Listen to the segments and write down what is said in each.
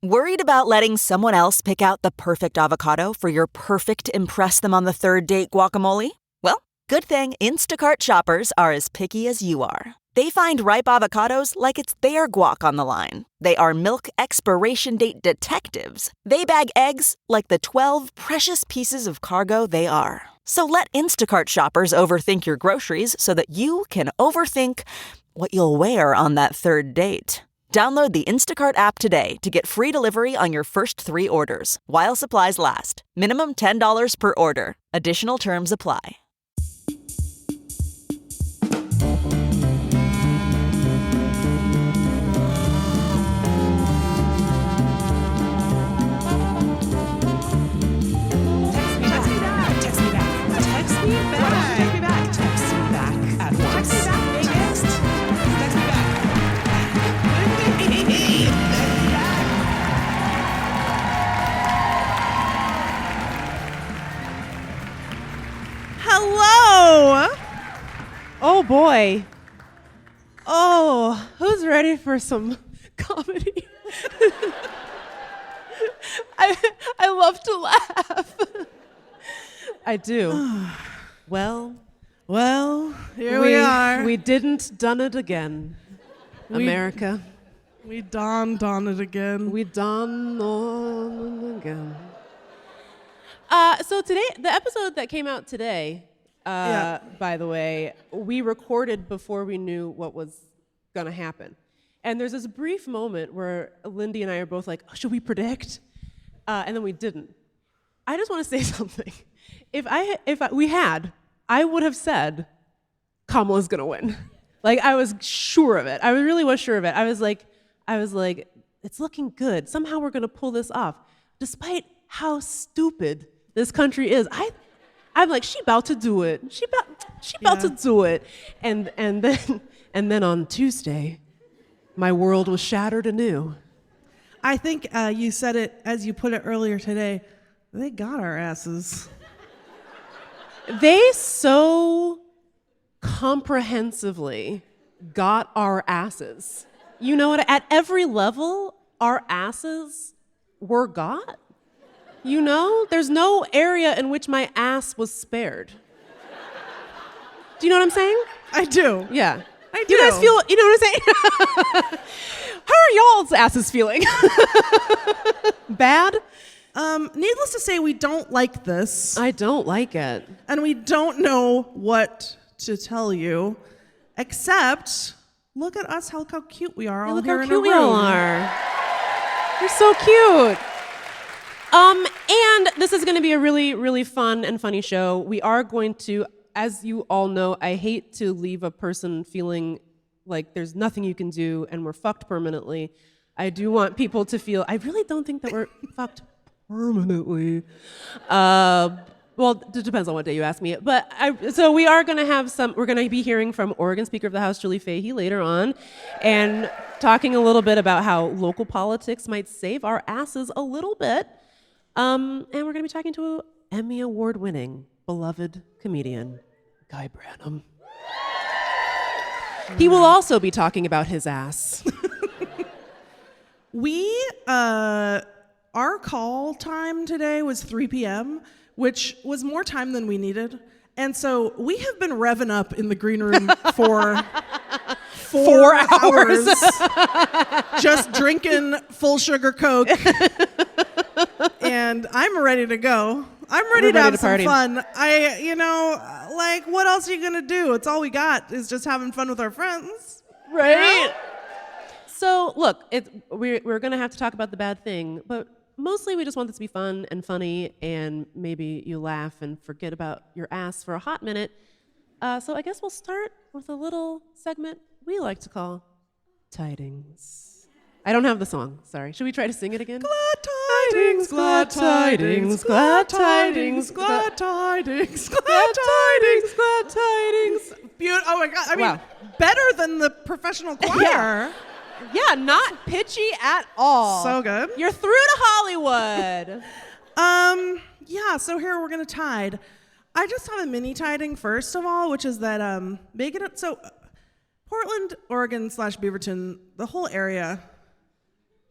Worried about letting someone else pick out the perfect avocado for your perfect impress them on the third date guacamole? Well, good thing Instacart shoppers are as picky as you are. They find ripe avocados like it's their guac on the line. They are milk expiration date detectives. They bag eggs like the 12 precious pieces of cargo they are. So let Instacart shoppers overthink your groceries so that you can overthink what you'll wear on that third date. Download the Instacart app today to get free delivery on your first 3 orders, while supplies last. Minimum $10 per order. Additional terms apply. Hello! Oh boy. Oh, who's ready for some comedy? I love to laugh. I do. Well, here we are. We didn't done it again. America. We done it again. We done on again. So today, the episode that came out today, by the way, we recorded before we knew what was going to happen. And there's this brief moment where Lindy and I are both like, oh, should we predict? And then we didn't. I just want to say something. If we had, I would have said Kamala's going to win. Like, I was sure of it. I really was sure of it. I was like, it's looking good. Somehow we're going to pull this off. Despite how stupid this country is. I'm like, she about to do it. She about to do it. And then on Tuesday, my world was shattered anew. I think you said it as you put it earlier today. They got our asses. They so comprehensively got our asses. You know what? At every level, our asses were got. You know, there's no area in which my ass was spared. Do you know what I'm saying? I do. Yeah. I do. You guys feel, you know what I'm saying? How are y'all's asses feeling? Bad? Needless to say, we don't like this. I don't like it. And we don't know what to tell you, except look at us, how cute we are all here in a room. Look how cute we all are. You're so cute. And this is going to be a really, really fun and funny show. We are going to, as you all know, I hate to leave a person feeling like there's nothing you can do and we're fucked permanently. I do want people to feel, I really don't think that we're fucked permanently. Well, it depends on what day you ask me. But so we are going to have we're going to be hearing from Oregon Speaker of the House Julie Fahey later on and talking a little bit about how local politics might save our asses a little bit. And we're going to be talking to Emmy-award winning, beloved comedian, Guy Branum. He will also be talking about his ass. Our call time today was 3 p.m., which was more time than we needed. And so we have been revving up in the green room for 4 hours. Just drinking full sugar Coke. And I'm ready to go. I'm ready to have some fun. What else are you going to do? It's all we got is just having fun with our friends. Right? You know? So, look, we're going to have to talk about the bad thing, but mostly we just want this to be fun and funny, and maybe you laugh and forget about your ass for a hot minute. So I guess we'll start with a little segment we like to call Tidings. I don't have the song, sorry. Should we try to sing it again? Glad tidings, glad tidings, glad tidings, glad tidings, glad tidings, glad tidings. Oh my God, I mean, better than the professional choir. Yeah, not pitchy at all. So good. You're through to Hollywood. So here we're gonna tide. I just have a mini tiding first of all, which is that Portland, Oregon / Beaverton, the whole area,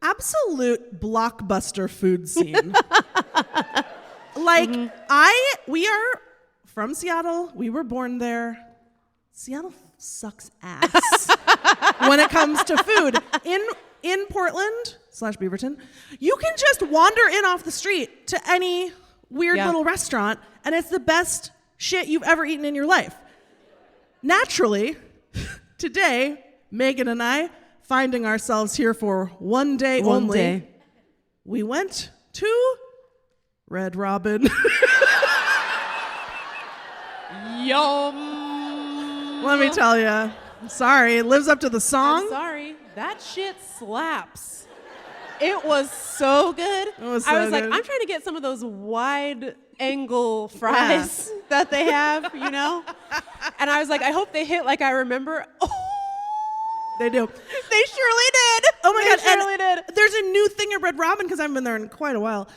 absolute blockbuster food scene. Like, we are from Seattle. We were born there. Seattle sucks ass when it comes to food. In Portland / Beaverton, you can just wander in off the street to any weird little restaurant, and it's the best shit you've ever eaten in your life. Naturally, today, Meagan and I, finding ourselves here for one day only, we went to Red Robin. Yum. Let me tell you. Sorry, it lives up to the song. I'm sorry. That shit slaps. It was so good. I was like, I'm trying to get some of those wide angle fries that they have, you know? And I was like, I hope they hit like I remember. Oh. They do. They surely did. Oh my God. Surely did. There's a new thing at Red Robin because I haven't been there in quite a while.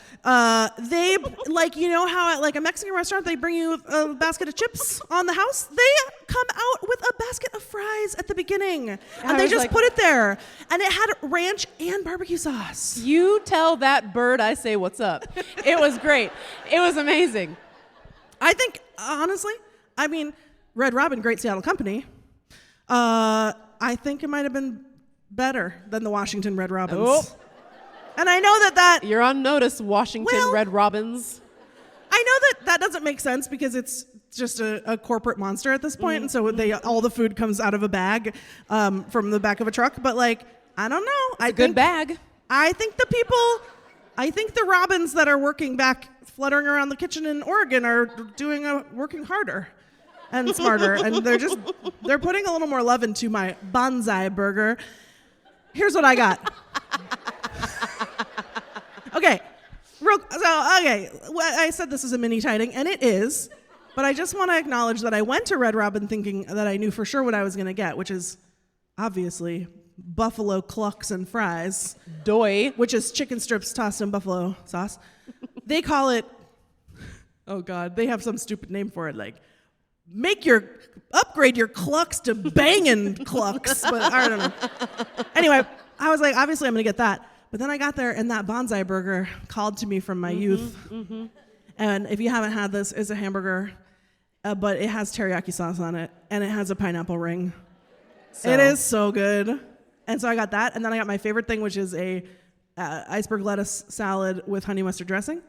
They, like, you know how at like a Mexican restaurant, they bring you a basket of chips on the house? They come out with a basket of fries at the beginning. And they just put it there. And it had ranch and barbecue sauce. You tell that bird I say what's up. It was great. It was amazing. I think, honestly, I mean, Red Robin, great Seattle company. I think it might have been better than the Washington Red Robins. Oh. And I know that... You're on notice, Washington Red Robins. I know that doesn't make sense because it's just a corporate monster at this point, and so all the food comes out of a bag from the back of a truck. But, like, I don't know. It's a good bag. I think the Robins that are working back, fluttering around the kitchen in Oregon are working harder and smarter, and they're putting a little more love into my bonsai burger. Here's what I got. Okay, I said this is a mini tiding, and it is, but I just want to acknowledge that I went to Red Robin thinking that I knew for sure what I was going to get, which is obviously buffalo clucks and fries. Doy. Which is chicken strips tossed in buffalo sauce. They call it, oh God, they have some stupid name for it, like, upgrade your clucks to bangin' clucks, but I don't know. Anyway, I was like, obviously I'm gonna get that. But then I got there and that bonsai burger called to me from my youth. Mm-hmm. And if you haven't had this, it's a hamburger, but it has teriyaki sauce on it and it has a pineapple ring. It is so good. And so I got that, and then I got my favorite thing, which is a iceberg lettuce salad with honey mustard dressing.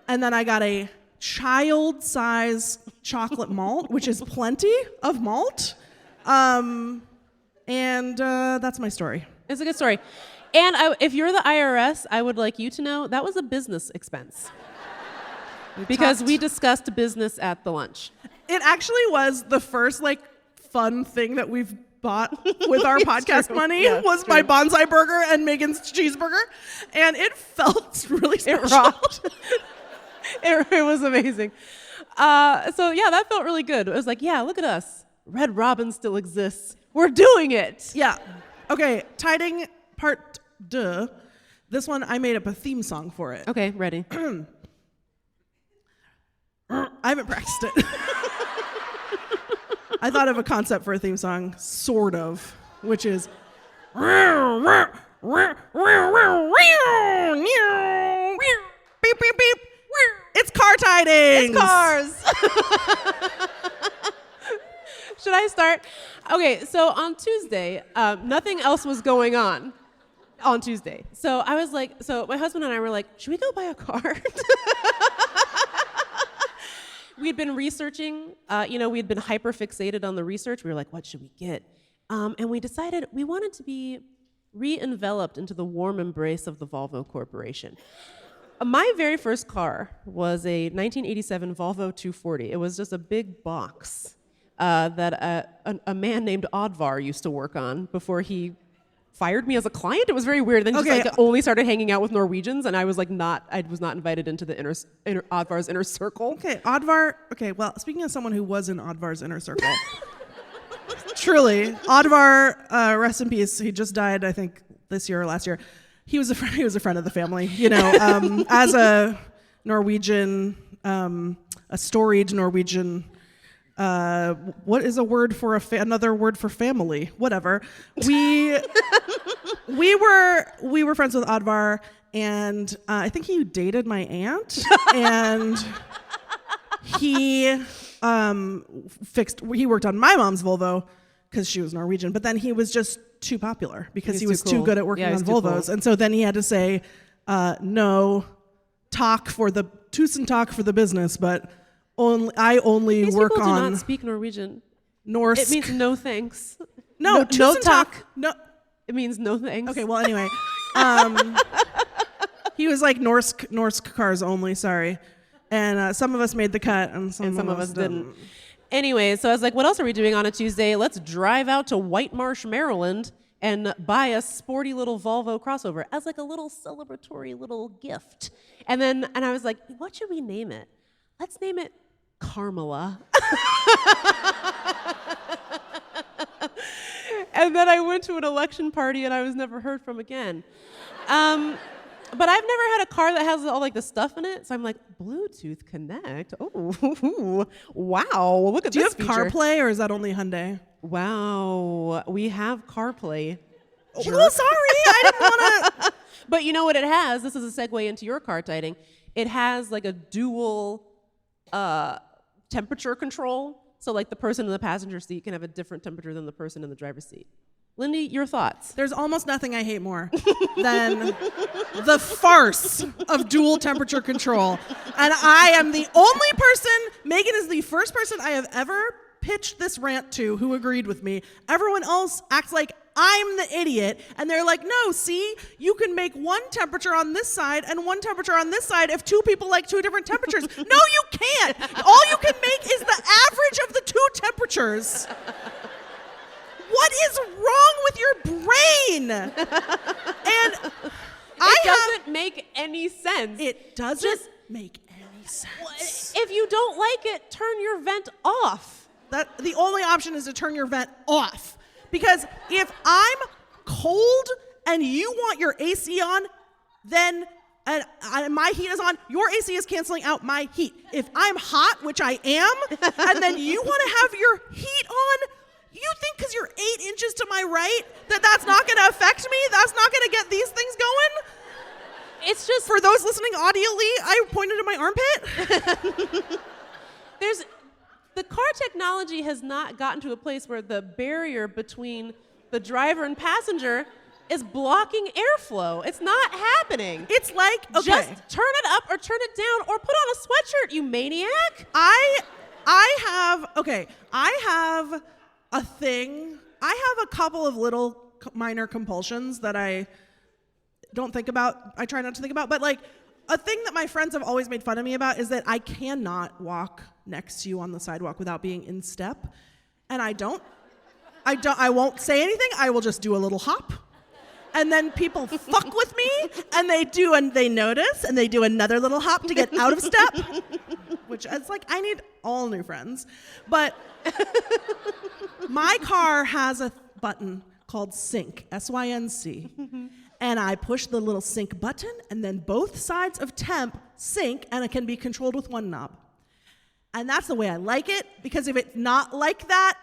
And then I got a child-size chocolate malt, which is plenty of malt. And that's my story. It's a good story. And if you're the IRS, I would like you to know that was a business expense. Because we discussed business at the lunch. It actually was the first, like, fun thing that we've bought with our podcast money was my bonsai burger and Meagan's cheeseburger. And it felt really special. It rocked. It was amazing. So yeah, that felt really good. It was like, yeah, look at us. Red Robin still exists. We're doing it. Yeah. Okay, tiding part 2. This one, I made up a theme song for it. Okay, ready. I haven't practiced it. I thought of a concept for a theme song, sort of, which is... Beep, beep, beep. It's car tidings. It's cars. Should I start? Okay, so on Tuesday, nothing else was going on Tuesday. So I was like, so my husband and I were like, should we go buy a car? We'd been researching, we'd been hyper fixated on the research. We were like, what should we get? And we decided we wanted to be re-enveloped into the warm embrace of the Volvo Corporation. My very first car was a 1987 Volvo 240. It was just a big box that a man named Oddvar used to work on before he fired me as a client. It was very weird. Then he just only started hanging out with Norwegians, and I was not invited into the Oddvar's inner circle. Okay, Oddvar. Okay, well, speaking of someone who was in Oddvar's inner circle, truly, Oddvar, rest in peace. He just died, I think, this year or last year. He was a friend of the family, as a Norwegian, a storied Norwegian. What is a word for another word for family? Whatever. we were friends with Advar, and I think he dated my aunt, and he worked on my mom's Volvo because she was Norwegian, but then he was just too popular because he was too good at working on Volvos, and so then he had to say no talk for the tusen talk for the business, but I only These work people on do not speak Norwegian. Norsk. It means no thanks. No talk. No. It means no thanks. Okay, well, anyway. He was like Norsk cars only, sorry. And some of us made the cut, and some of us didn't. Anyway, so I was like, what else are we doing on a Tuesday? Let's drive out to White Marsh, Maryland, and buy a sporty little Volvo crossover as like a little celebratory little gift. And I was like, what should we name it? Let's name it Carmela. And then I went to an election party and I was never heard from again. But I've never had a car that has all like the stuff in it. So I'm like, Bluetooth Connect. Oh, wow. Look at this. Do you have feature. CarPlay or is that only Hyundai? Wow. We have CarPlay. Oh, well, sorry. I didn't want to. But you know what it has? This is a segue into your car tiding. It has like a dual temperature control. So like the person in the passenger seat can have a different temperature than the person in the driver's seat. Lindy, your thoughts? There's almost nothing I hate more than the farce of dual temperature control. And I am the only person, Meagan is the first person I have ever pitched this rant to who agreed with me. Everyone else acts like I'm the idiot, and they're like, no, see, you can make one temperature on this side and one temperature on this side if two people like two different temperatures. No, you can't. All you can make is the average of the two temperatures. What is wrong with your brain? And it doesn't make any sense. It doesn't make any sense. If you don't like it, turn your vent off. The only option is to turn your vent off. Because if I'm cold and you want your AC on, then my heat is on, your AC is canceling out my heat. If I'm hot, which I am, and then you want to have your heat on, you think because you're 8 inches to my right that's not going to affect me? That's not going to get these things going? It's just... For those listening audially, I pointed at my armpit. The car technology has not gotten to a place where the barrier between the driver and passenger is blocking airflow. It's not happening. It's like, okay. Just turn it up or turn it down or put on a sweatshirt, you maniac. I have a thing. I have a couple of little minor compulsions that I don't think about. I try not to think about. But like a thing that my friends have always made fun of me about is that I cannot walk next to you on the sidewalk without being in step. And I won't say anything. I will just do a little hop. And then people fuck with me and they notice and they do another little hop to get out of step. Which is like, I need all new friends. But my car has a button called sync, S-Y-N-C. And I push the little sync button and then both sides of temp sync and it can be controlled with one knob. And that's the way I like it, because if it's not like that,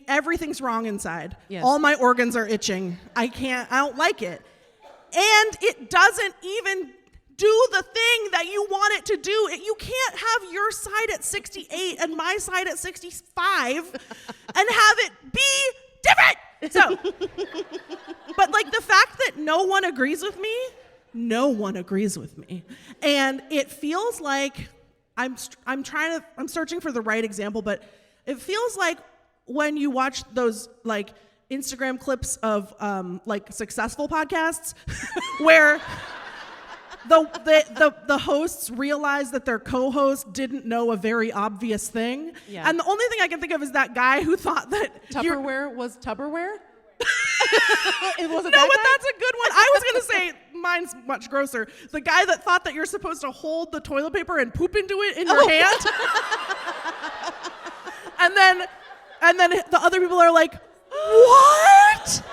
everything's wrong inside. Yes. All my organs are itching. I don't like it. And it doesn't even do the thing that you want it to do. You can't have your side at 68 and my side at 65 and have it be different. So, but like the fact that no one agrees with me, and it feels like I'm searching for the right example, but it feels like when you watch those like Instagram clips of like successful podcasts where the hosts realize that their co-host didn't know a very obvious thing. Yeah. And the only thing I can think of is that guy who thought that Tupperware was Tupperware? It wasn't no, that but guy? that's a good one. I was going to say mine's much grosser. The guy that thought that you're supposed to hold the toilet paper and poop into it in your hand. And then the other people are like, what?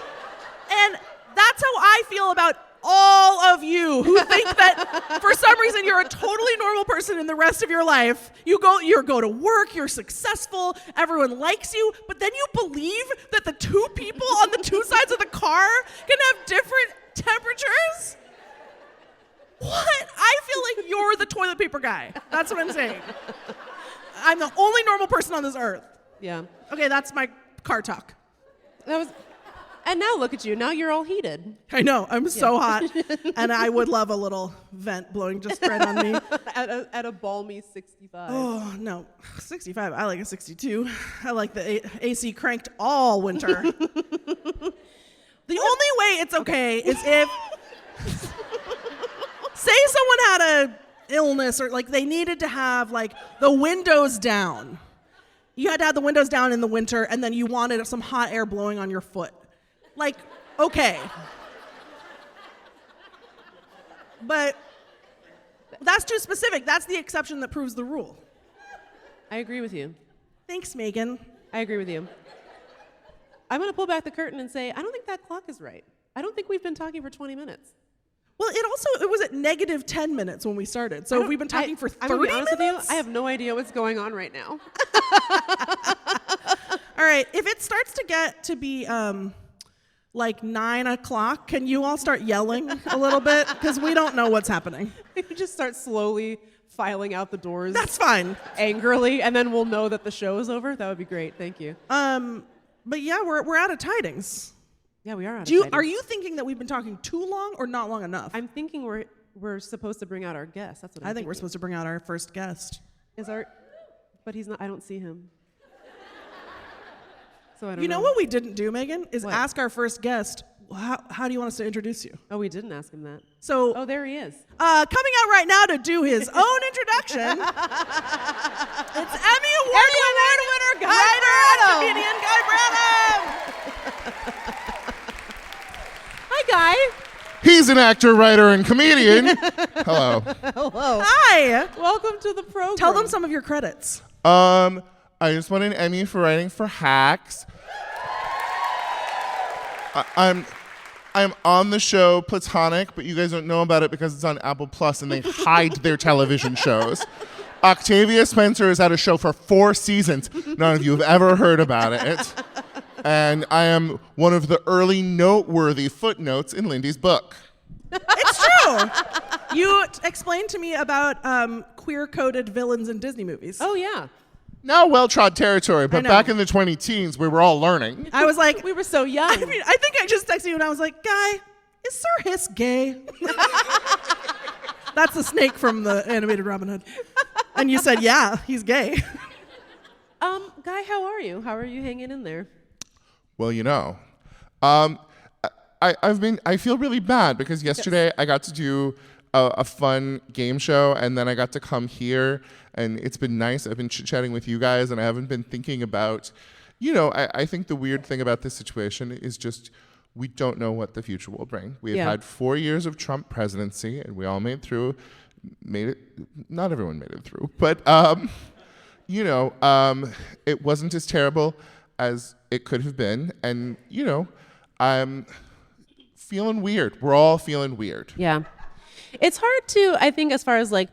And that's how I feel about all of you who think that for some reason reason you're a totally normal person in the rest of your life. You go to work, you're successful, everyone likes you, but then you believe that the two people on the two sides of the car can have different temperatures? What? I feel like you're the toilet paper guy. That's what I'm saying. I'm the only normal person on this earth. Yeah. Okay, that's my car talk. And now look at you. Now you're all heated. I know. I'm so hot. And I would love a little vent blowing just right on me. at a balmy 65. Oh, no. 65. I like a 62. I like the AC cranked all winter. The only way it's okay is if... say someone had a illness or like they needed to have like the windows down. You had to have the windows down in the winter and then you wanted some hot air blowing on your foot. Like, okay. But that's too specific. That's the exception that proves the rule. I agree with you. Thanks, Meagan. I agree with you. I'm going to pull back the curtain and say, I don't think that clock is right. I don't think we've been talking for 20 minutes. Well, it was at negative 10 minutes when we stared. So if we've been talking for 30 I'm gonna be honest minutes? with you, I have no idea what's going on right now. All right, if it starts to get to be like 9 o'clock, can you all start yelling a little bit? Because we don't know what's happening. You just start slowly filing out the doors. That's fine. Angrily, and then we'll know that the show is over. That would be great. Thank you. But yeah, we're out of tidings. Yeah, we are out of tidings. Are you thinking that we've been talking too long or not long enough? I'm thinking we're supposed to bring out our guest. That's what I think we're supposed to bring out our first guest. But he's not. I don't see him. So I don't know. You know what we didn't do, Meagan? Is What? ask our first guest, how do you want us to introduce you? Oh, we didn't ask him that. So, Oh, there he is. coming out right now to do his own introduction, it's Emmy-award winner, writer, and comedian Guy Branum. Hi, Guy. He's an actor, writer, and comedian. Hello. Hello. Hi. Welcome to the program. Tell them some of your credits. I just won an Emmy for writing for Hacks. I'm on the show Platonic, but you guys don't know about it because it's on Apple Plus and they hide their television shows. Octavia Spencer is at a show for 4 seasons. None of you have ever heard about it. And I am one of the early noteworthy footnotes in Lindy's book. It's true. You explained to me about queer-coded villains in Disney movies. Oh, yeah. Now well-trod territory, but know. back in the 20-teens, we were all learning. I was like, We were so young. I mean, I think I just texted you and I was like, Guy, is Sir Hiss gay? That's the snake from the animated Robin Hood. And you said, yeah, he's gay. Guy, how are you? How are you hanging in there? Well, you know, I feel really bad because yesterday I got to do a fun game show and then I got to come here and it's been nice. I've been chit-chatting with you guys and I haven't been thinking about, I think the weird thing about this situation is just we don't know what the future will bring. We have had 4 years of Trump presidency and we all made it, not everyone made it through, but, it wasn't as terrible as it could have been. And, I'm feeling weird. We're all feeling weird. Yeah. It's hard to, I think, as far as like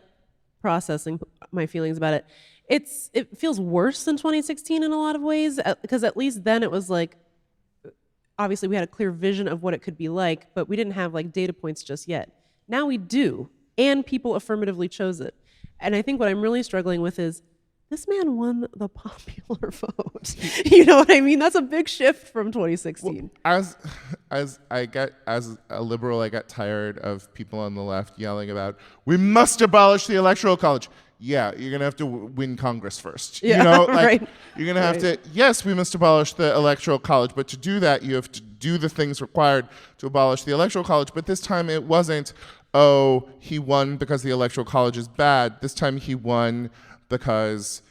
processing my feelings about it, it feels worse than 2016 in a lot of ways, because at least then it was like, obviously we had a clear vision of what it could be like, but we didn't have like data points just yet. Now we do, and people affirmatively chose it. And I think what I'm really struggling with is, this man won the popular vote. You know what I mean? That's a big shift from 2016. Well, as a liberal, I got tired of people on the left yelling about, we must abolish the Electoral College. Yeah, you're going to have to win Congress first. Yeah, right. You're going to have to, yes, we must abolish the Electoral College, but to do that, you have to do the things required to abolish the Electoral College. But this time it wasn't, oh, he won because the Electoral College is bad. This time he won because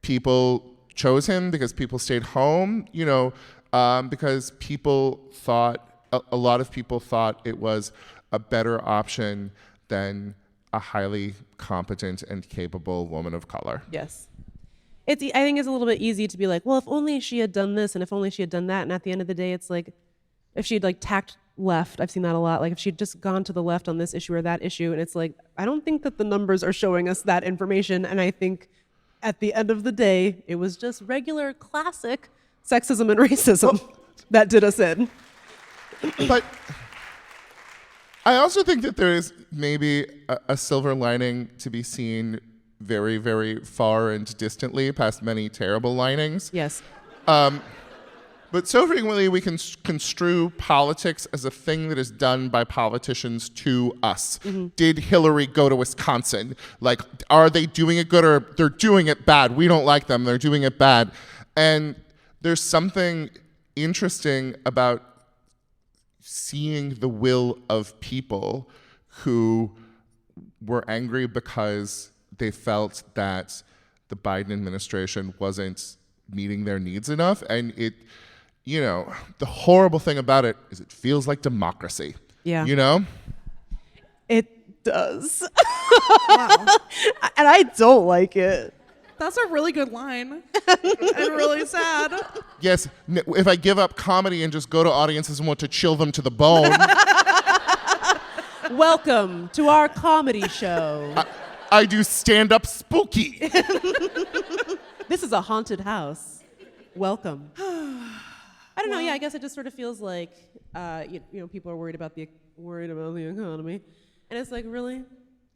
people chose him, because people stayed home, because people thought, a lot of people thought it was a better option than a highly competent and capable woman of color. Yes. I think it's a little bit easy to be like, well, if only she had done this and if only she had done that. And at the end of the day, it's like, if she'd like tacked left. I've seen that a lot. Like if she'd just gone to the left on this issue or that issue, and it's like, I don't think that the numbers are showing us that information. And I think at the end of the day, it was just regular classic sexism and racism that did us in. But I also think that there is maybe a silver lining to be seen very, very far and distantly past many terrible linings. Yes. But so frequently we can construe politics as a thing that is done by politicians to us. Mm-hmm. Did Hillary go to Wisconsin? Like, are they doing it good or they're doing it bad? We don't like them. They're doing it bad. And there's something interesting about seeing the will of people who were angry because they felt that the Biden administration wasn't meeting their needs enough. And it, you know, the horrible thing about it is it feels like democracy. Yeah. You know? It does. Wow. And I don't like it. That's a really good line. And really sad. Yes, if I give up comedy and just go to audiences and want to chill them to the bone. Welcome to our comedy show. I do stand-up spooky. This is a haunted house. Welcome. I don't know. Yeah, I guess it just sort of feels like, you know, people are worried about the economy, and it's like, really,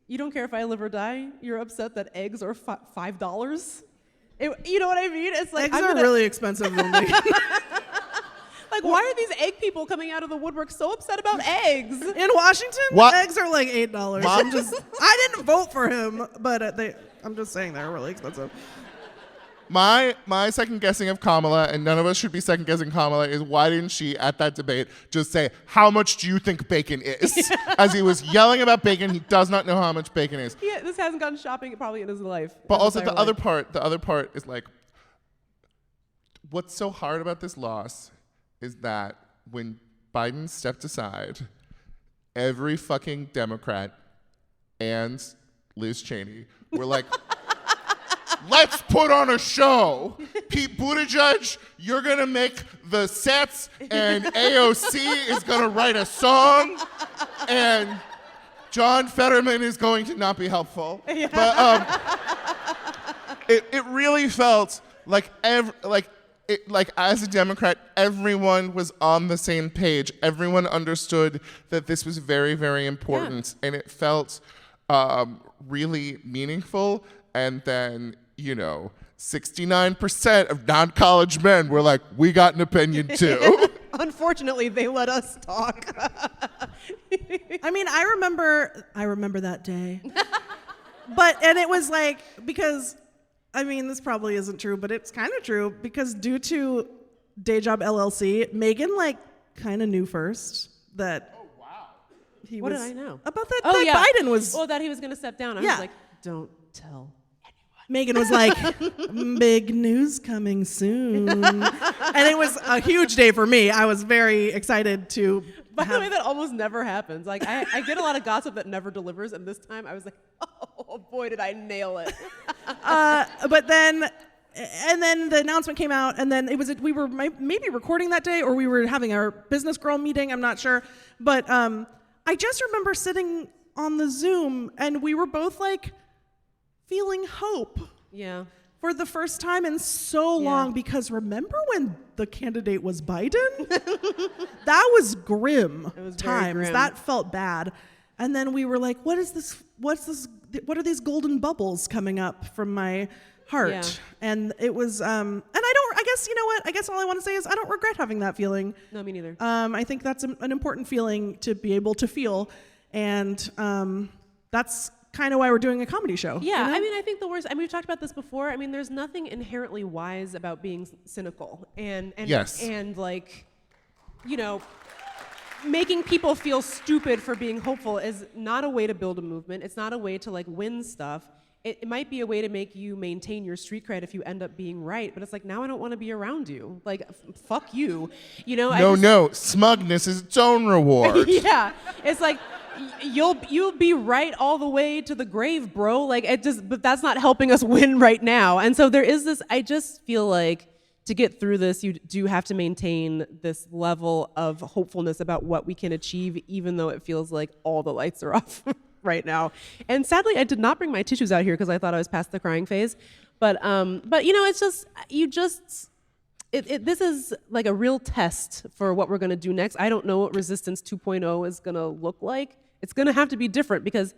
you don't care if I live or die? You're upset that eggs are $5? You know what I mean? It's like eggs are really expensive. Like, why are these egg people coming out of the woodwork so upset about eggs? In Washington, eggs are like $8. I didn't vote for him, but I'm just saying they're really expensive. My second guessing of Kamala, and none of us should be second guessing Kamala, is why didn't she at that debate just say, how much do you think bacon is? As he was yelling about bacon, he does not know how much bacon is. Yeah, this hasn't gone shopping probably in his life. But also the other part is like, what's so hard about this loss is that when Biden stepped aside, every fucking Democrat and Liz Cheney were like, let's put on a show. Pete Buttigieg, you're going to make the sets, and AOC is going to write a song, and John Fetterman is going to not be helpful. Yeah. But it really felt like as a Democrat, everyone was on the same page. Everyone understood that this was very, very important, and it felt really meaningful. And then, you know, 69% of non-college men were like, we got an opinion too. Unfortunately, they let us talk. I mean, I remember that day. And it was like, because, I mean, this probably isn't true, but it's kind of true, because due to Day Job LLC, Meagan, like, kind of knew first that what did I know? About that Biden was... Oh, that he was going to step down. I was like, don't tell. Meagan was like, big news coming soon. And it was a huge day for me. I was very excited to By the way, that almost never happens. Like, I get a lot of gossip that never delivers, and this time I was like, oh boy, did I nail it. But then the announcement came out, and then we were maybe recording that day, or we were having our business girl meeting, I'm not sure. But I just remember sitting on the Zoom, and we were both like, feeling hope for the first time in so long, because remember when the candidate was Biden? That was grim. It was times. Grim. That felt bad. And then we were like, what is this? What are these golden bubbles coming up from my heart? Yeah. And it was, and I guess, you know what? I guess all I want to say is I don't regret having that feeling. No, me neither. I think that's an important feeling to be able to feel. And that's kind of why we're doing a comedy show. Yeah, you know? I mean, I think the worst, I mean, we've talked about this before. I mean, there's nothing inherently wise about being cynical and like, you know, making people feel stupid for being hopeful is not a way to build a movement. It's not a way to like win stuff. It might be a way to make you maintain your street cred if you end up being right, but it's like, now I don't want to be around you. Like, fuck you. You know? No, smugness is its own reward. Yeah, it's like, you'll be right all the way to the grave, bro. Like, but that's not helping us win right now. And so there is this, I just feel like to get through this, you do have to maintain this level of hopefulness about what we can achieve, even though it feels like all the lights are off right now. And sadly, I did not bring my tissues out here because I thought I was past the crying phase. But it's just, this is like a real test for what we're going to do next. I don't know what Resistance 2.0 is going to look like. It's going to have to be different because,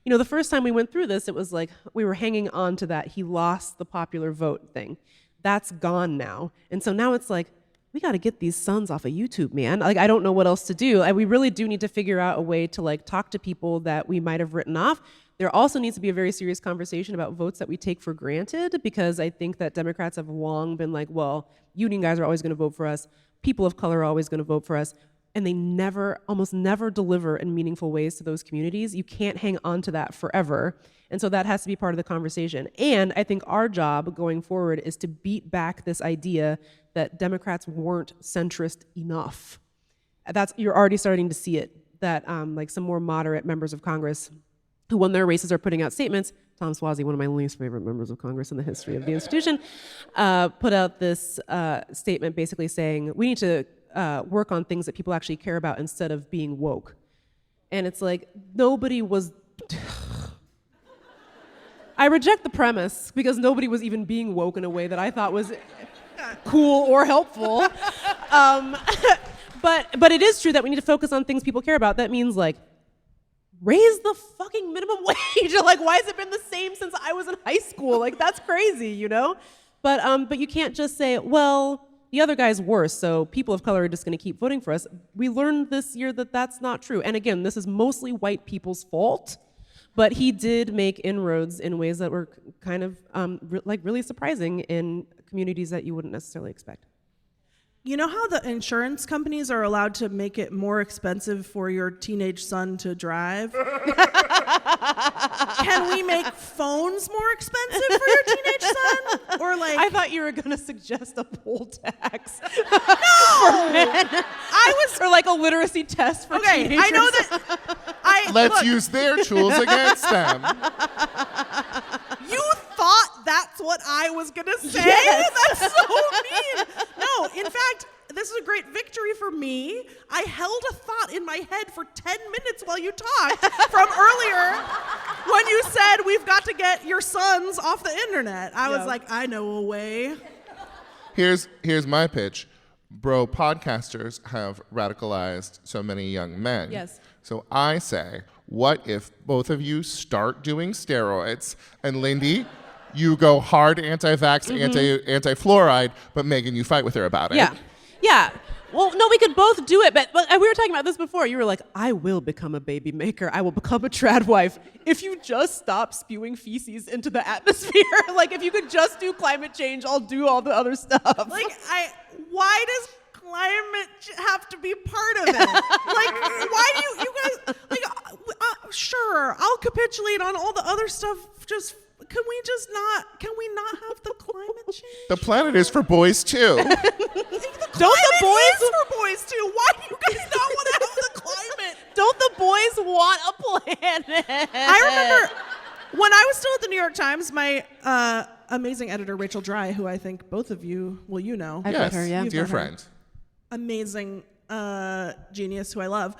the first time we went through this, it was like we were hanging on to that he lost the popular vote thing. That's gone now. And so now it's like, we got to get these sons off of YouTube, man. Like, I don't know what else to do. We really do need to figure out a way to like talk to people that we might have written off. There also needs to be a very serious conversation about votes that we take for granted, because I think that Democrats have long been like, well, union guys are always going to vote for us. People of color are always going to vote for us. And they almost never deliver in meaningful ways to those communities. You can't hang on to that forever. And so that has to be part of the conversation. And I think our job going forward is to beat back this idea that Democrats weren't centrist enough. You're already starting to see it, that like some more moderate members of Congress who won their races are putting out statements. Tom Suozzi, one of my least favorite members of Congress in the history of the institution, put out this statement basically saying, we need to work on things that people actually care about instead of being woke. And it's like, nobody was... I reject the premise because nobody was even being woke in a way that I thought was cool or helpful. But it is true that we need to focus on things people care about. That means like raise the fucking minimum wage. Like, why has it been the same since I was in high school? Like, that's crazy, But you can't just say, well, the other guy's worse, so people of color are just going to keep voting for us. We learned this year that that's not true. And again, this is mostly white people's fault. But he did make inroads in ways that were kind of really surprising in communities that you wouldn't necessarily expect. You know how the insurance companies are allowed to make it more expensive for your teenage son to drive? Can we make phones more expensive for your teenage son? Or like, I thought you were going to suggest a poll tax. No! For men. Or like a literacy test for teenagers. I know that. Let's use their tools against them. You thought that's what I was going to say? Yes. That's so mean. No, in fact, this is a great victory for me. I held a thought in my head for 10 minutes while you talked from earlier when you said we've got to get your sons off the internet. I was like, I know a way. Here's my pitch. Bro, podcasters have radicalized so many young men. Yes. So I say, what if both of you start doing steroids, and Lindy, you go hard anti-vax, anti-fluoride, but Meagan, you fight with her about it. Yeah. Well, no, we could both do it, but we were talking about this before. You were like, I will become a baby maker. I will become a trad wife if you just stop spewing feces into the atmosphere. Like, if you could just do climate change, I'll do all the other stuff. Like, why does climate have to be part of it? Like, why do you guys, like, sure, I'll capitulate on all the other stuff. Just, can we not have the climate change? The planet is for boys, too. Don't the boys is for boys, too. Why do you guys not want to have the climate? Don't the boys want a planet? I remember when I was still at the New York Times, my amazing editor, Rachel Dry, who I think both of you, know. I've met her, yeah. Dear friend. Amazing genius who I love.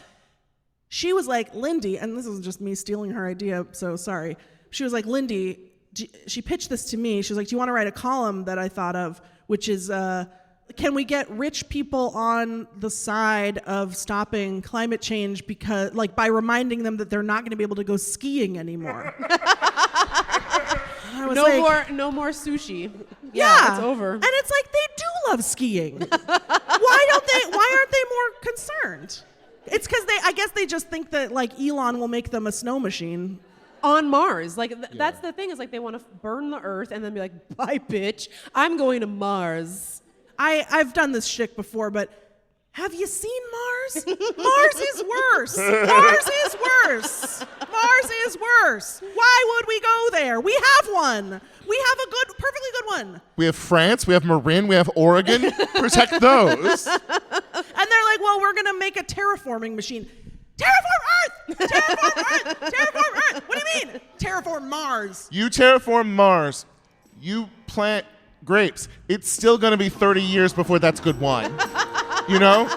She was like, Lindy, and this is just me stealing her idea, so sorry. She was like, Lindy, she pitched this to me. She was like, do you want to write a column that I thought of, which is, can we get rich people on the side of stopping climate change because, like, by reminding them that they're not going to be able to go skiing anymore? No more sushi. Yeah, it's over. And it's like, they do love skiing. Why aren't they more concerned? It's because I guess they just think that like Elon will make them a snow machine. On Mars. Like, that's the thing, is like they want to burn the Earth and then be like, bye, bitch, I'm going to Mars. I've done this shtick before, but have you seen Mars? Mars is worse. Mars is worse. Mars is worse. Why would we go there? We have one. We have a perfectly good one. We have France, we have Marin, we have Oregon. Protect those. And they're like, well, we're going to make a terraforming machine. Terraform Earth! Terraform Earth! Terraform Earth! What do you mean? Terraform Mars. You terraform Mars. You plant grapes. It's still going to be 30 years before that's good wine. You know?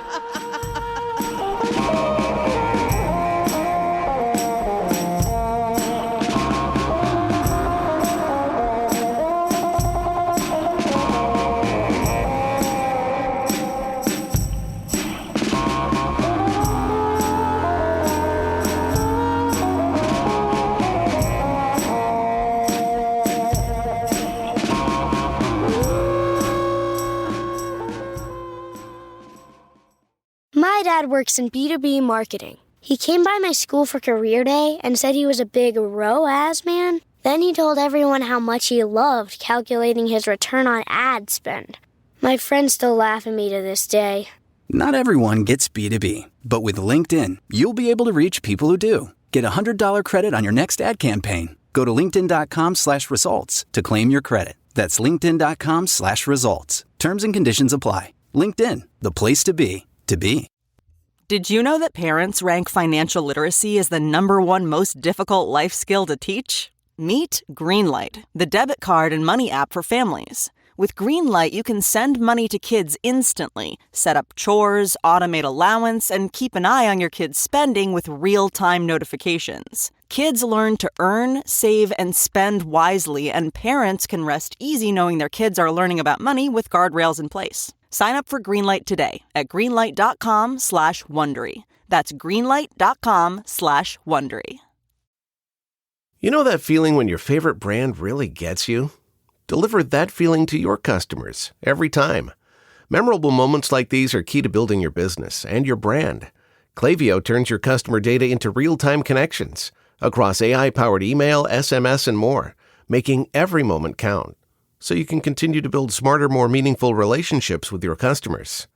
My dad works in B2B marketing. He came by my school for career day and said he was a big ROAS man. Then he told everyone how much he loved calculating his return on ad spend. My friends still laugh at me to this day. Not everyone gets B2B, but with LinkedIn, you'll be able to reach people who do. Get a $100 credit on your next ad campaign. Go to linkedin.com/results to claim your credit. That's linkedin.com/results. Terms and conditions apply. LinkedIn, the place to be, to be. Did you know that parents rank financial literacy as the #1 most difficult life skill to teach? Meet Greenlight, the debit card and money app for families. With Greenlight, you can send money to kids instantly, set up chores, automate allowance, and keep an eye on your kids' spending with real-time notifications. Kids learn to earn, save, and spend wisely, and parents can rest easy knowing their kids are learning about money with guardrails in place. Sign up for Greenlight today at greenlight.com/Wondery. That's greenlight.com/Wondery. You know that feeling when your favorite brand really gets you? Deliver that feeling to your customers every time. Memorable moments like these are key to building your business and your brand. Klaviyo turns your customer data into real-time connections across AI-powered email, SMS, and more, making every moment count, so you can continue to build smarter, more meaningful relationships with your customers.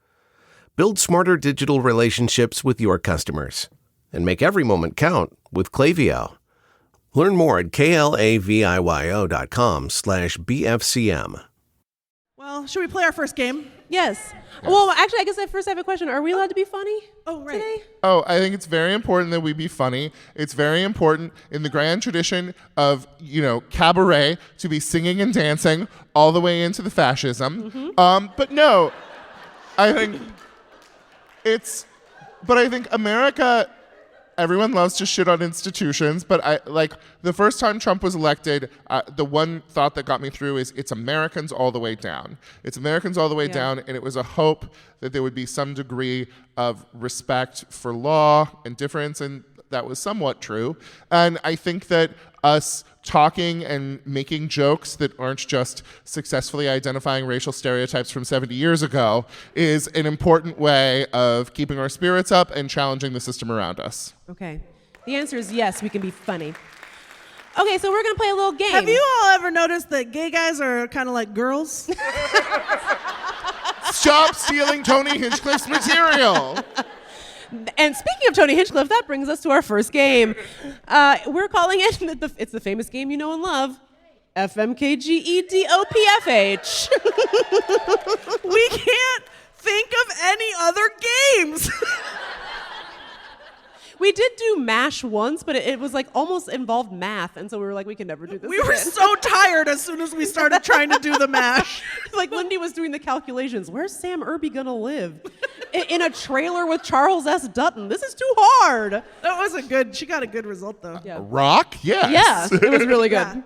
Build smarter digital relationships with your customers and make every moment count with Klaviyo. Learn more at klaviyo.com/BFCM. Well, should we play our first game? Yes. Well, actually, I guess I first have a question. Are we allowed to be funny today? Oh, I think it's very important that we be funny. It's very important in the grand tradition of, cabaret to be singing and dancing all the way into the fascism. Mm-hmm. But no, I think America, everyone loves to shit on institutions, but the first time Trump was elected, the one thought that got me through is it's Americans all the way down. It's Americans all the way down, and it was a hope that there would be some degree of respect for law and difference, and that was somewhat true. And I think that us talking and making jokes that aren't just successfully identifying racial stereotypes from 70 years ago is an important way of keeping our spirits up and challenging the system around us. Okay. The answer is yes, we can be funny. Okay, so we're going to play a little game. Have you all ever noticed that gay guys are kind of like girls? Stop stealing Tony Hinchcliffe's material. And speaking of Tony Hinchcliffe, that brings us to our first game. We're calling it, it's the famous game you know and love, FMK-GEDOPFH. We can't think of any other games. We did do MASH once, but it was almost involved math, and so we were like, we can never do this We again. were so tired as soon as we started trying to do the MASH. Lindy was doing the calculations. Where's Sam Irby gonna live? In a trailer with Charles S. Dutton. This is too hard. She got a good result though. Yeah. Rock? Yes. Yeah, it was really good.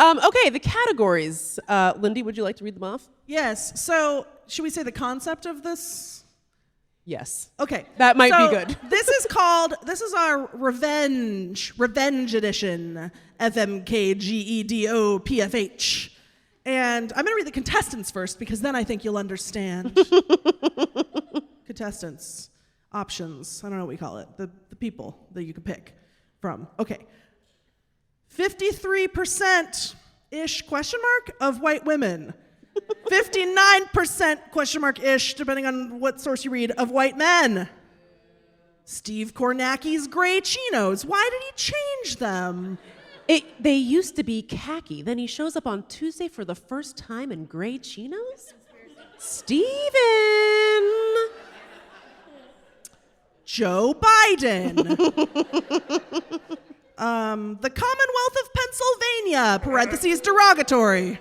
Yeah. Okay, the categories. Lindy, would you like to read them off? Yes. So should we say the concept of this? Yes. Okay. That might be good. This is our revenge edition, FMK-GEDOPFH. And I'm going to read the contestants first because then I think you'll understand. Contestants, options, I don't know what we call it, the people that you can pick from. Okay. 53%-ish of white women. 59%-ish, depending on what source you read, of white men. Steve Kornacki's gray chinos. Why did he change them? They used to be khaki. Then he shows up on Tuesday for the first time in gray chinos? Steven! Joe Biden. The Commonwealth of Pennsylvania, parentheses derogatory.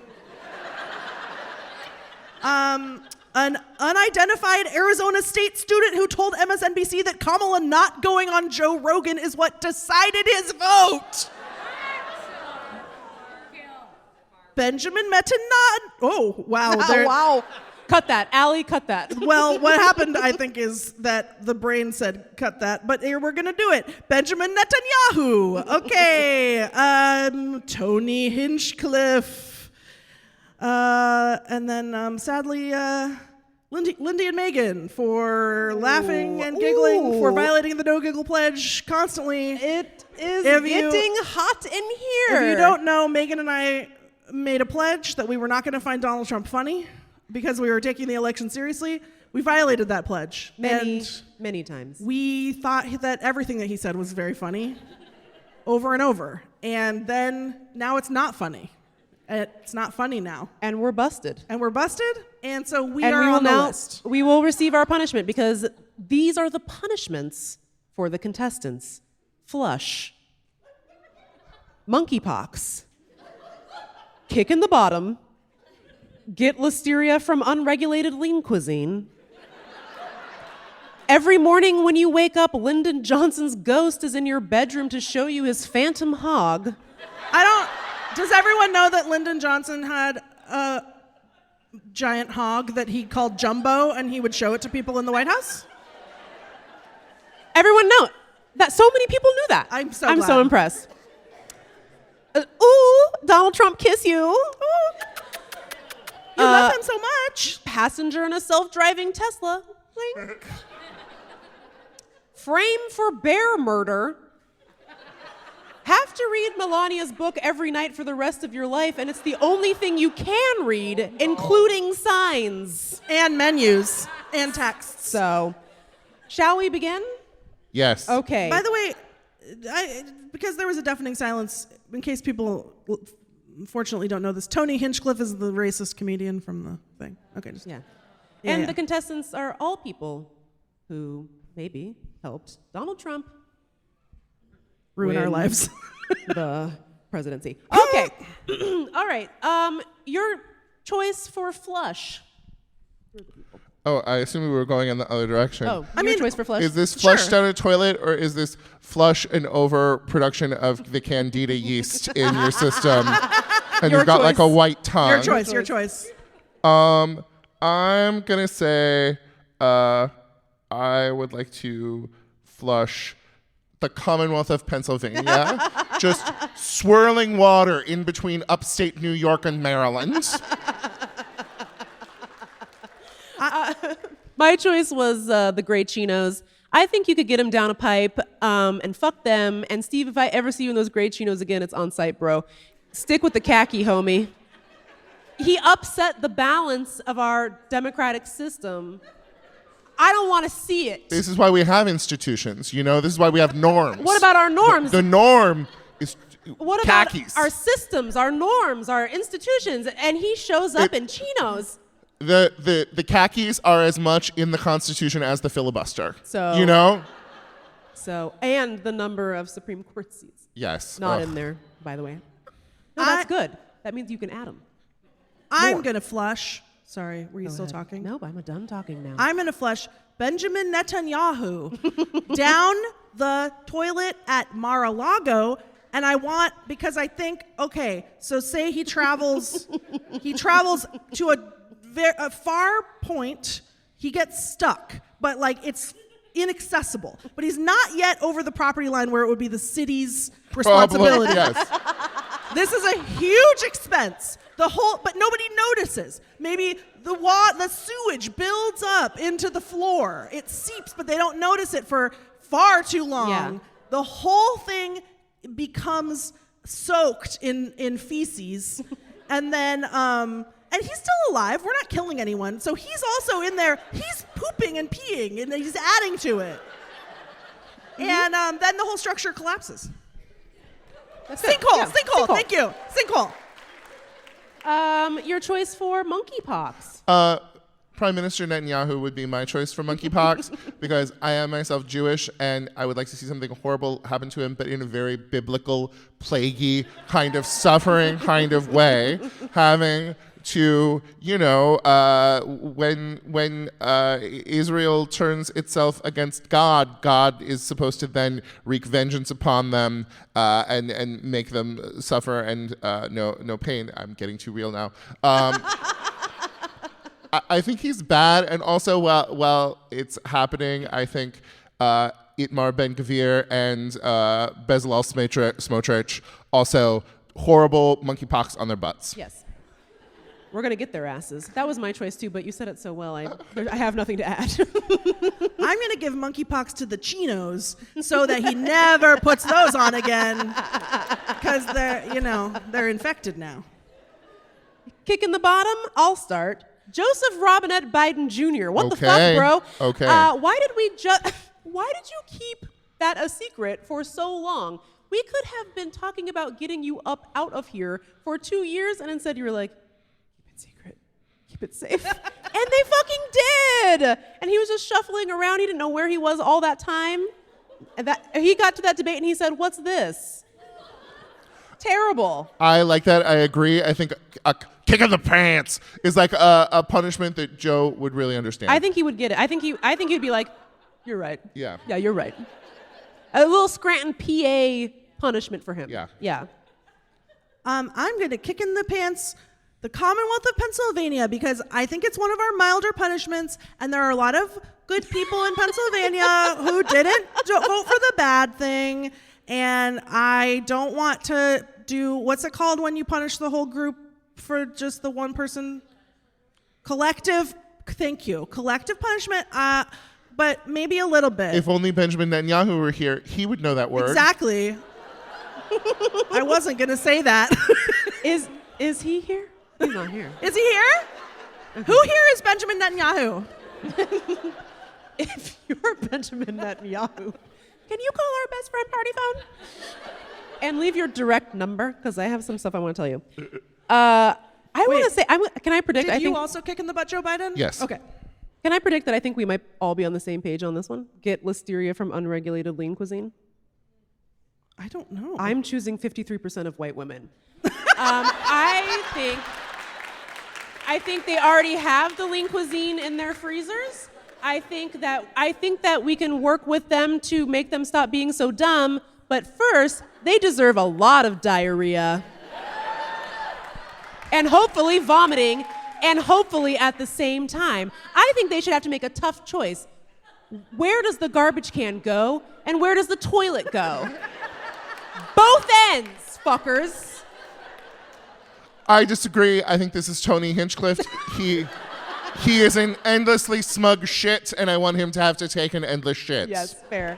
An unidentified Arizona State student who told MSNBC that Kamala not going on Joe Rogan is what decided his vote. Benjamin Netanyahu. Oh, wow. Wow. Cut that. Allie, cut that. Well, what happened, I think, is that the brain said, cut that, but here we're going to do it. Benjamin Netanyahu. Okay. Tony Hinchcliffe. And then, sadly, Lindy and Meagan for laughing and giggling, for violating the no giggle pledge constantly. It is getting hot in here. If you don't know, Meagan and I made a pledge that we were not going to find Donald Trump funny because we were taking the election seriously. We violated that pledge. Many times. We thought that everything that he said was very funny over and over. And then now it's not funny. It's not funny now. And we're busted. And so we are on the list. We will receive our punishment because these are the punishments for the contestants. Flush. Monkeypox. Kick in the bottom. Get listeria from unregulated Lean Cuisine. Every morning when you wake up, Lyndon Johnson's ghost is in your bedroom to show you his phantom hog. Does everyone know that Lyndon Johnson had a giant hog that he called Jumbo and he would show it to people in the White House? Everyone know that. So many people knew that. I'm so glad. so impressed. Ooh, Donald Trump kiss you. Ooh. You love him so much. Passenger in a self-driving Tesla. Blink. Frame for bear murder. Have to read Melania's book every night for the rest of your life, and it's the only thing you can read, including signs. And menus. And texts. So, shall we begin? Yes. Okay. By the way, because there was a deafening silence, in case people unfortunately don't know this, Tony Hinchcliffe is the racist comedian from the thing. Okay, just yeah. And the contestants are all people who maybe helped Donald Trump ruin our lives. The presidency. Okay. All right. Your choice for flush. Oh, I assume we were going in the other direction. Oh, your choice for flush. Is this flush down a toilet, or is this flush an overproduction of the candida yeast in your system, and you've got like a white tongue? Your choice. I'm gonna say I would like to flush the Commonwealth of Pennsylvania, just swirling water in between upstate New York and Maryland. My choice was the Great Chinos. I think you could get them down a pipe and fuck them. And Steve, if I ever see you in those Great Chinos again, it's on site, bro. Stick with the khaki, homie. He upset the balance of our democratic system. I don't want to see it. This is why we have institutions, you know? This is why we have norms. What about our norms? The norm is what khakis. About our systems, our norms, our institutions? And he shows up in chinos. The khakis are as much in the Constitution as the filibuster. So, you know? So, and the number of Supreme Court seats. Yes. Not in there, by the way. No, that's good. That means you can add them. I'm going to flush. Sorry, were you still talking? No, I'm done talking now. I'm going to flush Benjamin Netanyahu down the toilet at Mar-a-Lago. And I want, because I think, okay, so say he travels to a far point, he gets stuck, but like it's inaccessible. But he's not yet over the property line where it would be the city's responsibility. Yes. This is a huge expense. But nobody notices. Maybe the sewage builds up into the floor. It seeps, but they don't notice it for far too long. Yeah. The whole thing becomes soaked in feces, and then and he's still alive. We're not killing anyone, so he's also in there. He's pooping and peeing, and he's adding to it. And then the whole structure collapses. Sinkhole. Thank you. Sinkhole. Your choice for monkeypox. Prime Minister Netanyahu would be my choice for monkeypox because I am myself Jewish and I would like to see something horrible happen to him, but in a very biblical, plaguey, kind of suffering kind of way, having to, when Israel turns itself against God, God is supposed to then wreak vengeance upon them and make them suffer and no pain. I'm getting too real now. I think he's bad, and also while it's happening, I think Itmar Ben-Gvir and Bezalel Smotrich also horrible monkeypox on their butts. Yes. We're going to get their asses. That was my choice, too, but you said it so well, I have nothing to add. I'm going to give monkeypox to the chinos so that he never puts those on again because they're infected now. Kicking the bottom, I'll start. Joseph Robinette Biden Jr. What the fuck, bro? Okay. Why did you keep that a secret for so long? We could have been talking about getting you up out of here for 2 years, and instead you were like, keep it secret, keep it safe. And they fucking did! And he was just shuffling around. He didn't know where he was all that time. And he got to that debate and he said, what's this? Terrible. I like that. I agree. I think a kick in the pants is like a punishment that Joe would really understand. I think he would get it. I think he'd be like, you're right. Yeah. Yeah, you're right. A little Scranton, PA punishment for him. Yeah. Yeah. I'm going to kick in the pants the Commonwealth of Pennsylvania because I think it's one of our milder punishments, and there are a lot of good people in Pennsylvania who didn't vote for the bad thing, and I don't want to do, what's it called when you punish the whole group for just the one person? Collective, thank you. Collective punishment, but maybe a little bit. If only Benjamin Netanyahu were here, he would know that word. Exactly. I wasn't going to say that. Is he here? He's not here. Is he here? Okay. Who here is Benjamin Netanyahu? If you're Benjamin Netanyahu, can you call our best friend party phone? And leave your direct number, because I have some stuff I want to tell you. I want to say, can I predict? Did you also kick in the butt, Joe Biden? Yes. Okay. Can I predict that I think we might all be on the same page on this one? Get listeria from unregulated lean cuisine? I don't know. I'm choosing 53% of white women. I think they already have the lean cuisine in their freezers. I think that we can work with them to make them stop being so dumb. But first, they deserve a lot of diarrhea. And hopefully vomiting, and hopefully at the same time. I think they should have to make a tough choice. Where does the garbage can go, and where does the toilet go? Both ends, fuckers. I disagree. I think this is Tony Hinchcliffe. He is an endlessly smug shit, and I want him to have to take an endless shit. Yes, fair.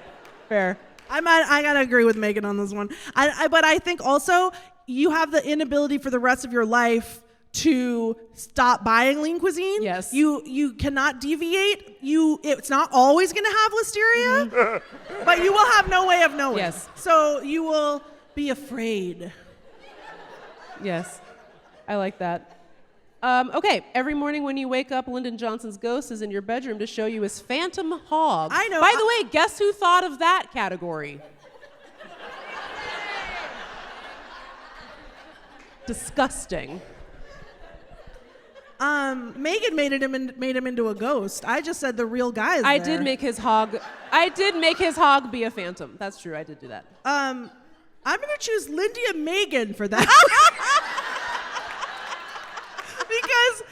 I gotta agree with Megan on this one. But I think also you have the inability for the rest of your life to stop buying lean cuisine. Yes. You cannot deviate. It's not always gonna have listeria, but you will have no way of knowing. Yes. So you will be afraid. Yes, I like that. Okay, every morning when you wake up, Lyndon Johnson's ghost is in your bedroom to show you his phantom hog. I know. By the way, guess who thought of that category? Disgusting. Megan made him into a ghost. I just said the real guy is I there. did make his hog be a phantom. That's true. I did do that. I'm gonna choose Lindy and Meagan for that. Because,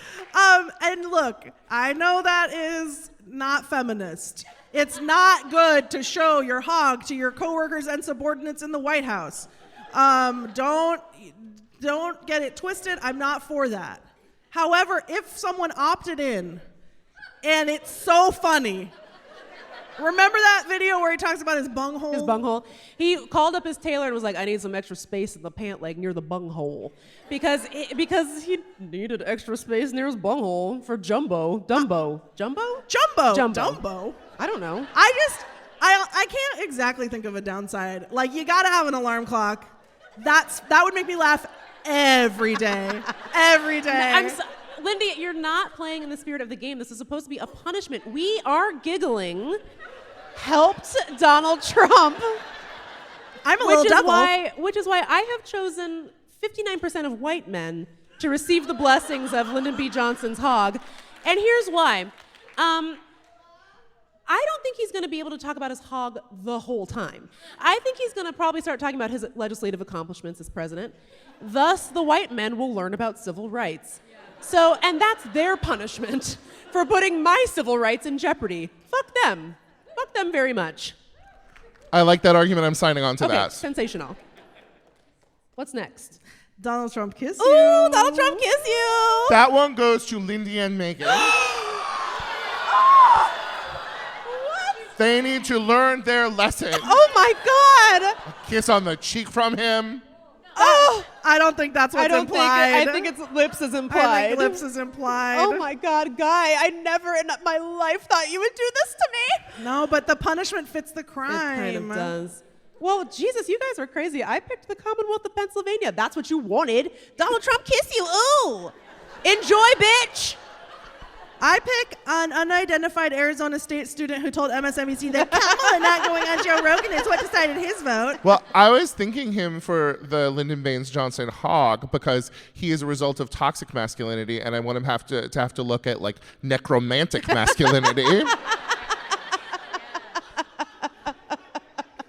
and look, I know that is not feminist. It's not good to show your hog to your coworkers and subordinates in the White House. Don't get it twisted. I'm not for that. However, if someone opted in, and it's so funny. Remember that video where he talks about his bunghole? His bunghole. He called up his tailor and was like, I need some extra space in the pant leg near the bunghole. Because he needed extra space near his bunghole for Dumbo. Jumbo? Dumbo. I don't know. I can't exactly think of a downside. Like, you gotta have an alarm clock. That would make me laugh every day. Every day. Lindy, you're not playing in the spirit of the game. This is supposed to be a punishment. We are giggling. Helped Donald Trump. I'm a little devil. Which is why I have chosen 59% of white men to receive the blessings of Lyndon B. Johnson's hog. And here's why. I don't think he's going to be able to talk about his hog the whole time. I think he's going to probably start talking about his legislative accomplishments as president. Thus, the white men will learn about civil rights. So, and that's their punishment for putting my civil rights in jeopardy. Fuck them. Fuck them very much. I like that argument. I'm signing on to Okay, that. sensational. What's next? Donald Trump kiss you. Ooh, Donald Trump kiss you. That one goes to Lindy and Meagan. They need to learn their lesson. Oh my God. A kiss on the cheek from him. Oh, I don't think that's what's I don't implied. think it's lips is implied. I think lips is implied. Oh my God, Guy, I never in my life thought you would do this to me. No, but the punishment fits the crime. It kind of does. Well, Jesus, you guys are crazy. I picked the Commonwealth of Pennsylvania. That's what you wanted. Donald Trump kiss you. Ooh. Enjoy, bitch. I pick an unidentified Arizona State student who told MSNBC that Kamala not going on Joe Rogan is what decided his vote. Well, I was thinking him for the Lyndon Baines Johnson hog because he is a result of toxic masculinity, and I want him have to look at like necromantic masculinity.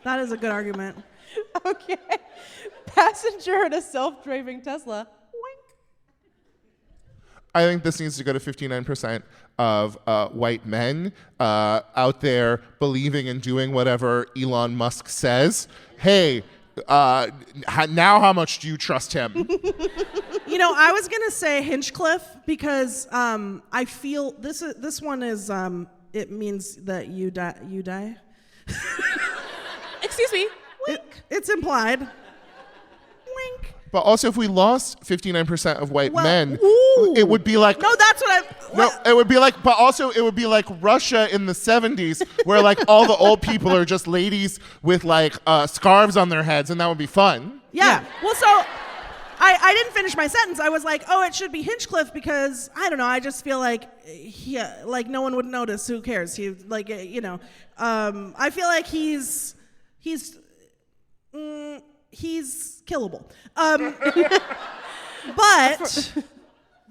That is a good argument. Okay. Passenger in a self-driving Tesla. I think this needs to go to 59% of white men out there believing and doing whatever Elon Musk says. Hey, now how much do you trust him? You know, I was gonna say Hinchcliffe because I feel this one is it means that you die. Excuse me. It's implied. Wink. But also, if we lost 59% of white men, ooh. it would be like... No, that's what No, it would be like... But also, it would be like Russia in the 70s, where like all the old people are just ladies with like scarves on their heads, and that would be fun. Yeah. Well, so I didn't finish my sentence. I was like, oh, it should be Hinchcliffe because, I don't know, I just feel like like no one would notice. Who cares? He, like, you know, I feel like he's killable. But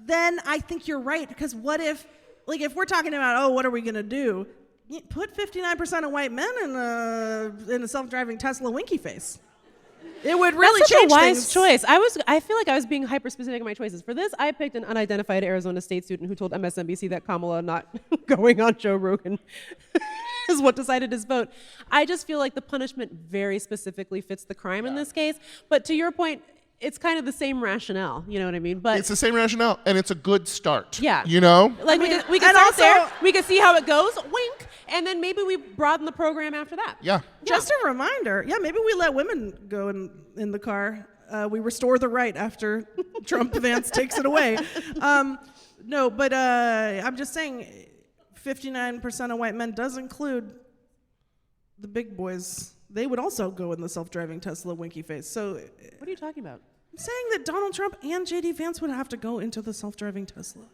then I think you're right, because what if, like, if we're talking about, oh, what are we going to do? Put 59% of white men in a self-driving Tesla winky face. It would really That's such change a wise things. choice. I feel like I was being hyper specific in my choices. For this, I picked an unidentified Arizona State student who told MSNBC that Kamala not going on Joe Rogan is what decided his vote. I just feel like the punishment very specifically fits the crime in this case. But to your point, it's kind of the same rationale. You know what I mean? But It's the same rationale, and it's a good start. Yeah. You know? like we could and start also- there. We could see how it goes. Wink. And then maybe we broaden the program after that. Yeah. Just a reminder. Yeah, maybe we let women go in the car. We restore the right after Trump Vance takes it away. No, but I'm just saying 59% of white men does include the big boys. They would also go in the self-driving Tesla winky face. So What are you talking about? I'm saying that Donald Trump and J.D. Vance would have to go into the self-driving Tesla.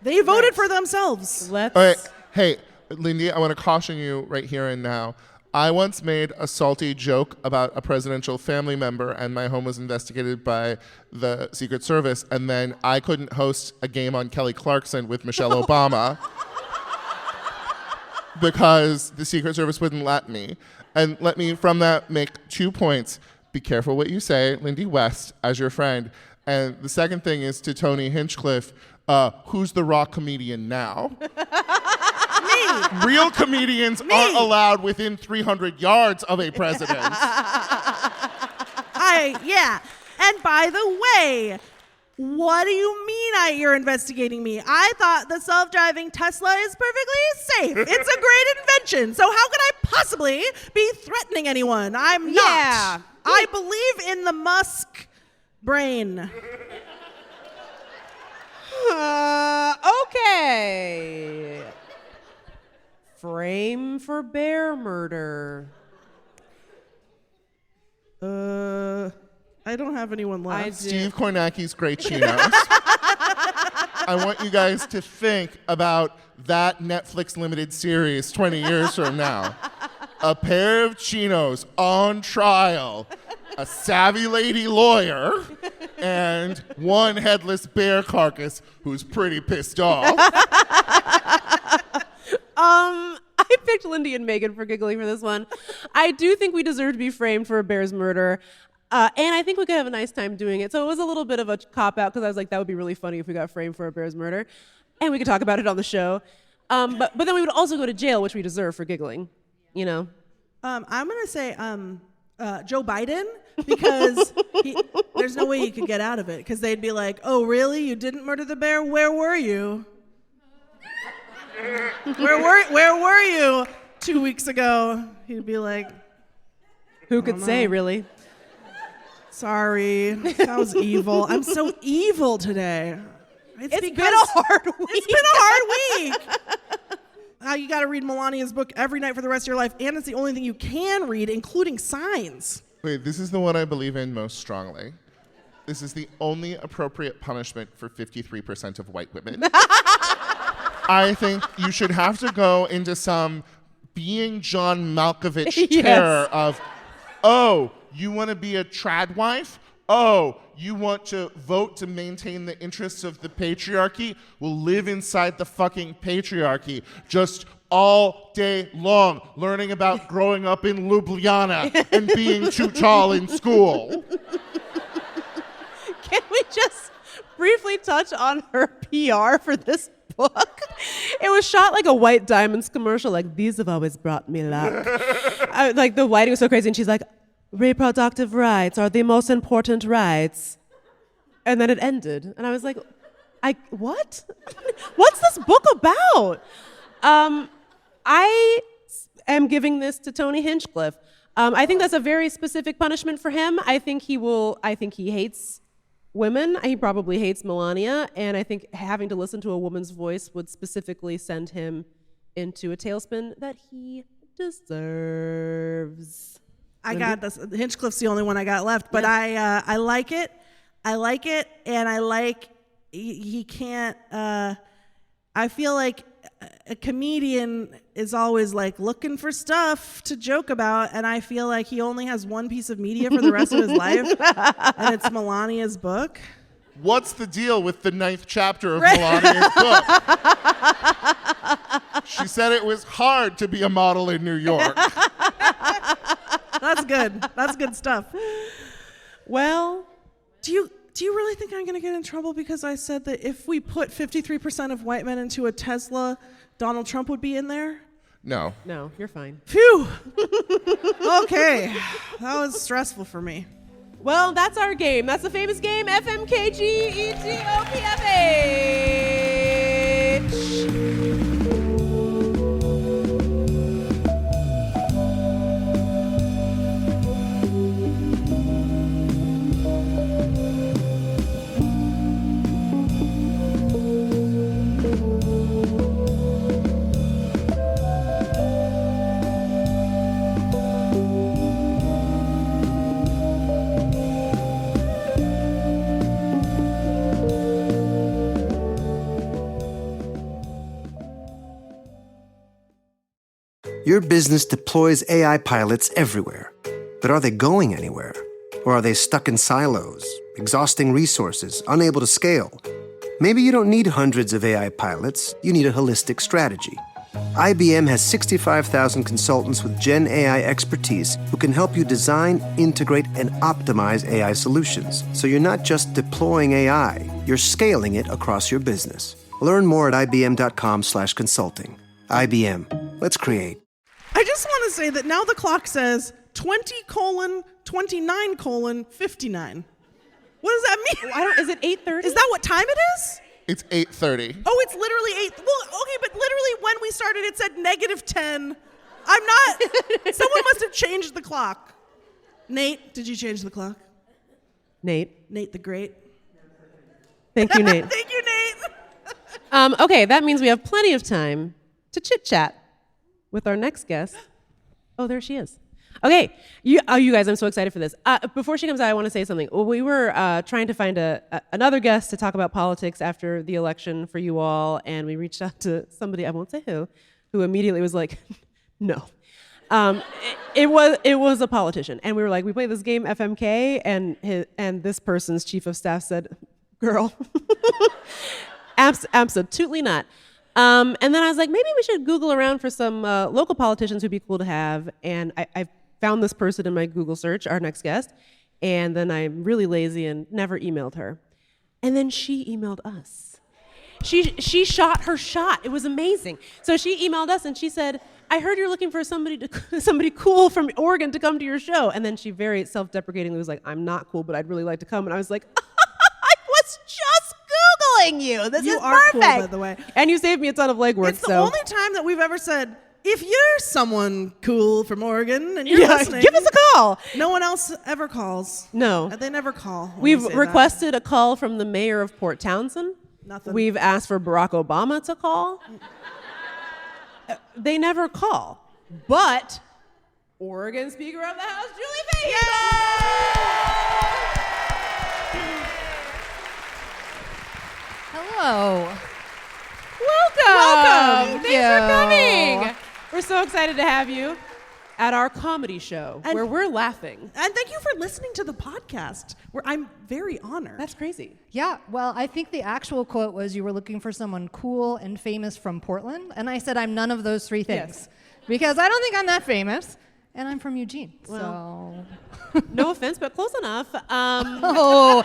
They voted for themselves. Let's. All right. Hey, Lindy, I want to caution you right here and now. I once made a salty joke about a presidential family member, and my home was investigated by the Secret Service, and then I couldn't host a game on Kelly Clarkson with Michelle Obama because the Secret Service wouldn't let me. And let me, from that, make 2 points. Be careful what you say, Lindy West, as your friend. And the second thing is to Tony Hinchcliffe, who's the rock comedian now? Real comedians aren't allowed within 300 yards of a president. Yeah. And by the way, what do you mean you're investigating me? I thought the self-driving Tesla is perfectly safe. It's a great invention. So how could I possibly be threatening anyone? I'm not. Yeah. I believe in the Musk brain. Okay. Frame for bear murder. I don't have anyone left. I do. Steve Kornacki's great chinos. I want you guys to think about that Netflix limited series 20 years from now. A pair of chinos on trial, a savvy lady lawyer, and one headless bear carcass who's pretty pissed off. I picked Lindy and Meagan for giggling for this one. I do think we deserve to be framed for a bear's murder. And I think we could have a nice time doing it. So it was a little bit of a cop-out because I was like, that would be really funny if we got framed for a bear's murder. And we could talk about it on the show. But then we would also go to jail, which we deserve for giggling, you know? I'm going to say Joe Biden, because there's no way you could get out of it. Because they'd be like, oh, really? You didn't murder the bear? Where were you? Where were you 2 weeks ago? He'd be like, who could say, really? Sorry, that was evil. I'm so evil today. It's been a hard week. It's been a hard week. You got to read Melania's book every night for the rest of your life, and it's the only thing you can read, including signs. Wait, this is the one I believe in most strongly. This is the only appropriate punishment for 53% of white women. I think you should have to go into some being John Malkovich terror of, oh, you want to be a trad wife? Oh, you want to vote to maintain the interests of the patriarchy? Well, live inside the fucking patriarchy just all day long, learning about growing up in Ljubljana and being too tall in school. Can we just briefly touch on her PR for this book? It was shot like a White Diamonds commercial, like, these have always brought me luck. Like, the lighting was so crazy, and she's like, reproductive rights are the most important rights. And then it ended. And I was like, what? What's this book about? I am giving this to Tony Hinchcliffe. I think that's a very specific punishment for him. I think he hates women. He probably hates Melania. And I think having to listen to a woman's voice would specifically send him into a tailspin that he deserves. I got this. Hinchcliffe's the only one I got left, but yeah. I like it. I like it, and I like he can't. I feel like a comedian is always like looking for stuff to joke about, and I feel like he only has one piece of media for the rest of his life, and it's Melania's book. What's the deal with the 9th chapter of Melania's book? She said it was hard to be a model in New York. That's good. That's good stuff. Well, do you really think I'm going to get in trouble because I said that if we put 53% of white men into a Tesla, Donald Trump would be in there? No. No, you're fine. Phew. Okay. That was stressful for me. Well, that's our game. That's the famous game, FMKG-ETOPFH. Your business deploys AI pilots everywhere. But are they going anywhere? Or are they stuck in silos, exhausting resources, unable to scale? Maybe you don't need hundreds of AI pilots, you need a holistic strategy. IBM has 65,000 consultants with Gen AI expertise who can help you design, integrate, and optimize AI solutions. So you're not just deploying AI, you're scaling it across your business. Learn more at ibm.com/consulting. IBM. Let's create. I just want to say that now the clock says 20:29:59. What does that mean? Is it 8:30? Is that what time it is? It's 8:30. Oh, it's literally 8. Well, okay, but literally when we started, it said -10. I'm not. Someone must have changed the clock. Nate, did you change the clock? Nate the Great. Thank you, Nate. Thank you, Nate. Okay, that means we have plenty of time to chit-chat with our next guest. Oh, there she is. Okay, you guys, I'm so excited for this. Before she comes out, I want to say something. We were trying to find another guest to talk about politics after the election for you all, and we reached out to somebody, I won't say who immediately was like, no. It was a politician, and we were like, we play this game FMK, and this person's chief of staff said, "Girl, absolutely not." And then I was like, maybe we should Google around for some local politicians who'd be cool to have, and I found this person in my Google search, our next guest, and then I'm really lazy and never emailed her, and then she emailed us. She shot her shot. It was amazing. So she emailed us and she said, "I heard you're looking for somebody cool from Oregon to come to your show." And then she very self-deprecatingly was like, "I'm not cool, but I'd really like to come." And I was like, "I was just Googling you. This is perfect." You are cool, by the way. And you saved me a ton of legwork. It's the only time that we've ever said, if you're someone cool from Oregon and you're listening, give us a call. No one else ever calls. No. They never call. when We've we say requested a call from the mayor of Port Townsend. Nothing. We've asked for Barack Obama to call. They never call. But Oregon Speaker of the House, Julie Fahey. Hello. Welcome. Thank Thanks for you. coming. We're so excited to have you at our comedy show where we're laughing. And thank you for listening to the podcast. I'm very honored. That's crazy. Yeah, well, I think the actual quote was you were looking for someone cool and famous from Portland, and I said I'm none of those three things. Yes. Because I don't think I'm that famous, and I'm from Eugene, so... No offense, but close enough. Oh,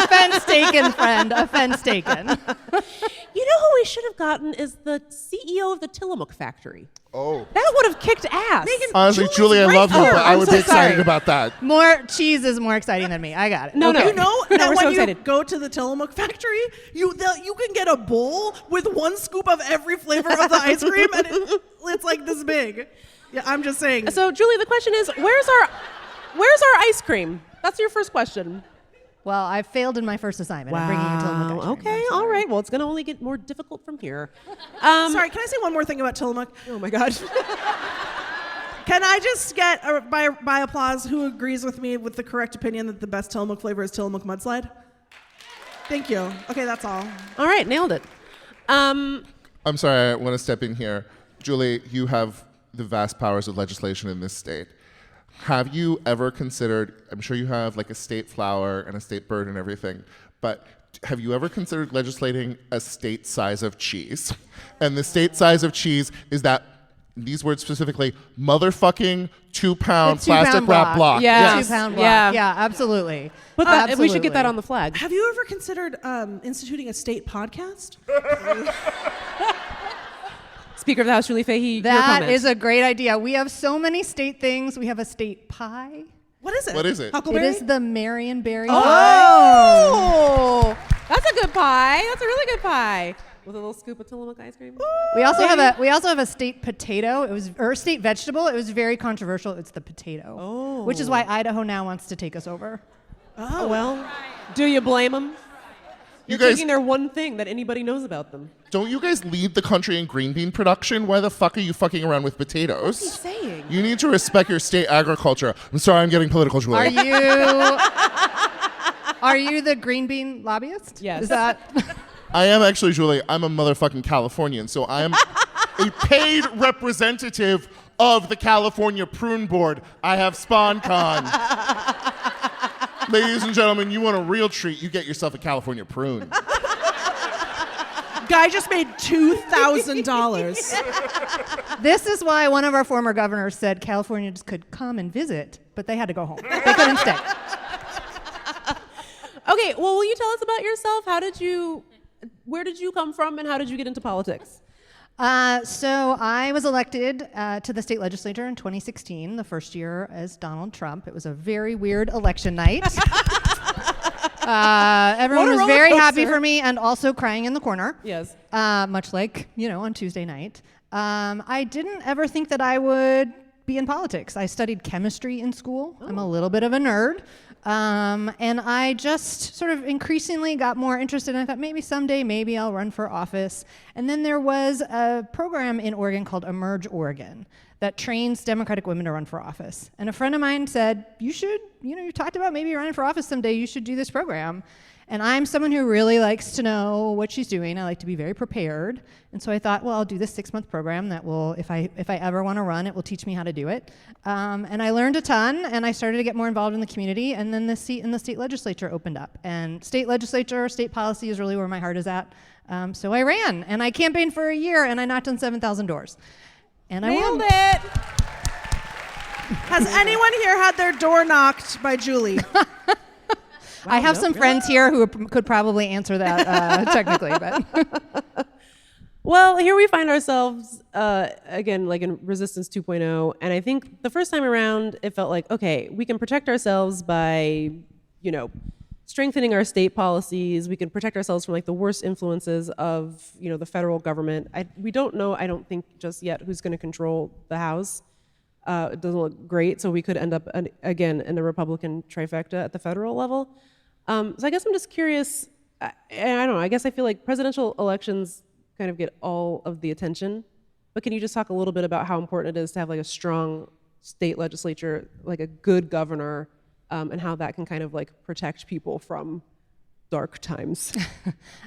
offense taken, friend, offense taken. You know who we should have gotten is the CEO of the Tillamook factory. Oh. That would have kicked ass. Honestly, Julie, I love you, but I would be excited about that. More cheese is more exciting than me. I got it. No. You know No, that we're when so you excited. go to the Tillamook factory, you can get a bowl with one scoop of every flavor of the ice cream, and it's like this big. Yeah, I'm just saying. So, Julie, the question is, where's our ice cream? That's your first question. Well, I failed in my first assignment. I'm bringing you Tillamook ice cream. Okay, all right. Well, it's going to only get more difficult from here. Sorry, can I say one more thing about Tillamook? Oh, my God. Can I just get, by applause, who agrees with me with the correct opinion that the best Tillamook flavor is Tillamook Mudslide? Thank you. Okay, that's all. All right, nailed it. I'm sorry, I want to step in here. Julie, you have the vast powers of legislation in this state. Have you ever considered, I'm sure you have like a state flower and a state bird and everything, but have you ever considered legislating a state size of cheese? And the state size of cheese is that, these words specifically, motherfucking 2-pound plastic wrap block. Yeah. 2-pound block. Yeah, absolutely. But we should get that on the flag. Have you ever considered instituting a state podcast? Speaker of the House, Julie Fahey, your That comment. is a great idea. We have so many state things. We have a state pie. What is it? What is it? Huckleberry? It is the Marionberry Oh, that's a good pie. That's a really good pie. With a little scoop of Tillamook ice cream. We also have a state potato. Or state vegetable. It was very controversial. It's the potato. Which is why Idaho now wants to take us over. Oh, well, do you blame them? You're taking their one thing that anybody knows about them. Don't you guys lead the country in green bean production? Why the fuck are you fucking around with potatoes? What's he saying? You need to respect your state agriculture. I'm sorry, I'm getting political, Julie. Are you the green bean lobbyist? Yes. Is that? I am actually, Julie. I'm a motherfucking Californian, so I am a paid representative of the California Prune Board. I have SpawnCon. Ladies and gentlemen, you want a real treat, you get yourself a California prune. Guy just made $2,000. This is why one of our former governors said Californians could come and visit, but they had to go home. They couldn't stay. Okay, well, will you tell us about yourself? Where did you come from, and how did you get into politics? So I was elected to the state legislature in 2016, the first year as Donald Trump. It was a very weird election night. Everyone was very happy for me and also crying in the corner. Yes. Much like, on Tuesday night. I didn't ever think that I would be in politics. I studied chemistry in school. Oh. I'm a little bit of a nerd. And I just sort of increasingly got more interested. And I thought maybe I'll run for office. And then there was a program in Oregon called Emerge Oregon that trains Democratic women to run for office. And a friend of mine said, you should, you talked about maybe running for office someday, you should do this program. And I'm someone who really likes to know what she's doing. I like to be very prepared. And so I thought, well, I'll do this 6-month program that will, if I ever want to run, it will teach me how to do it. And I learned a ton, and I started to get more involved in the community, and then the seat in the state legislature opened up. And state legislature, state policy is really where my heart is at. So I ran, and I campaigned for a year, and I knocked on 7,000 doors. And I Nailed won. it! Has anyone here had their door knocked by Julie? I have some friends here who could probably answer that technically, but. Well, here we find ourselves, again, like in Resistance 2.0, and I think the first time around, it felt like, okay, we can protect ourselves by, strengthening our state policies. We can protect ourselves from like the worst influences of, the federal government. We don't know, I don't think just yet, who's going to control the House. It doesn't look great, so we could end up, again, in a Republican trifecta at the federal level. So I guess I'm just curious, I don't know, I guess I feel like presidential elections kind of get all of the attention, but can you just talk a little bit about how important it is to have like a strong state legislature, like a good governor, and how that can kind of like protect people from dark times?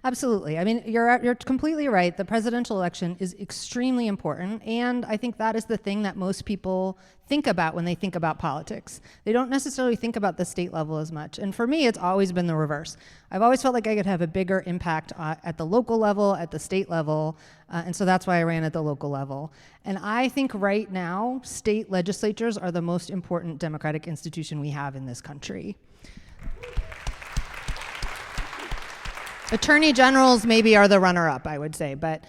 Absolutely. I mean, you're completely right. The presidential election is extremely important, and I think that is the thing that most people think about when they think about politics. They don't necessarily think about the state level as much. And for me, it's always been the reverse. I've always felt like I could have a bigger impact at the local level, at the state level, and so that's why I ran at the local level. And I think right now, state legislatures are the most important democratic institution we have in this country. Attorney generals maybe are the runner-up, I would say, but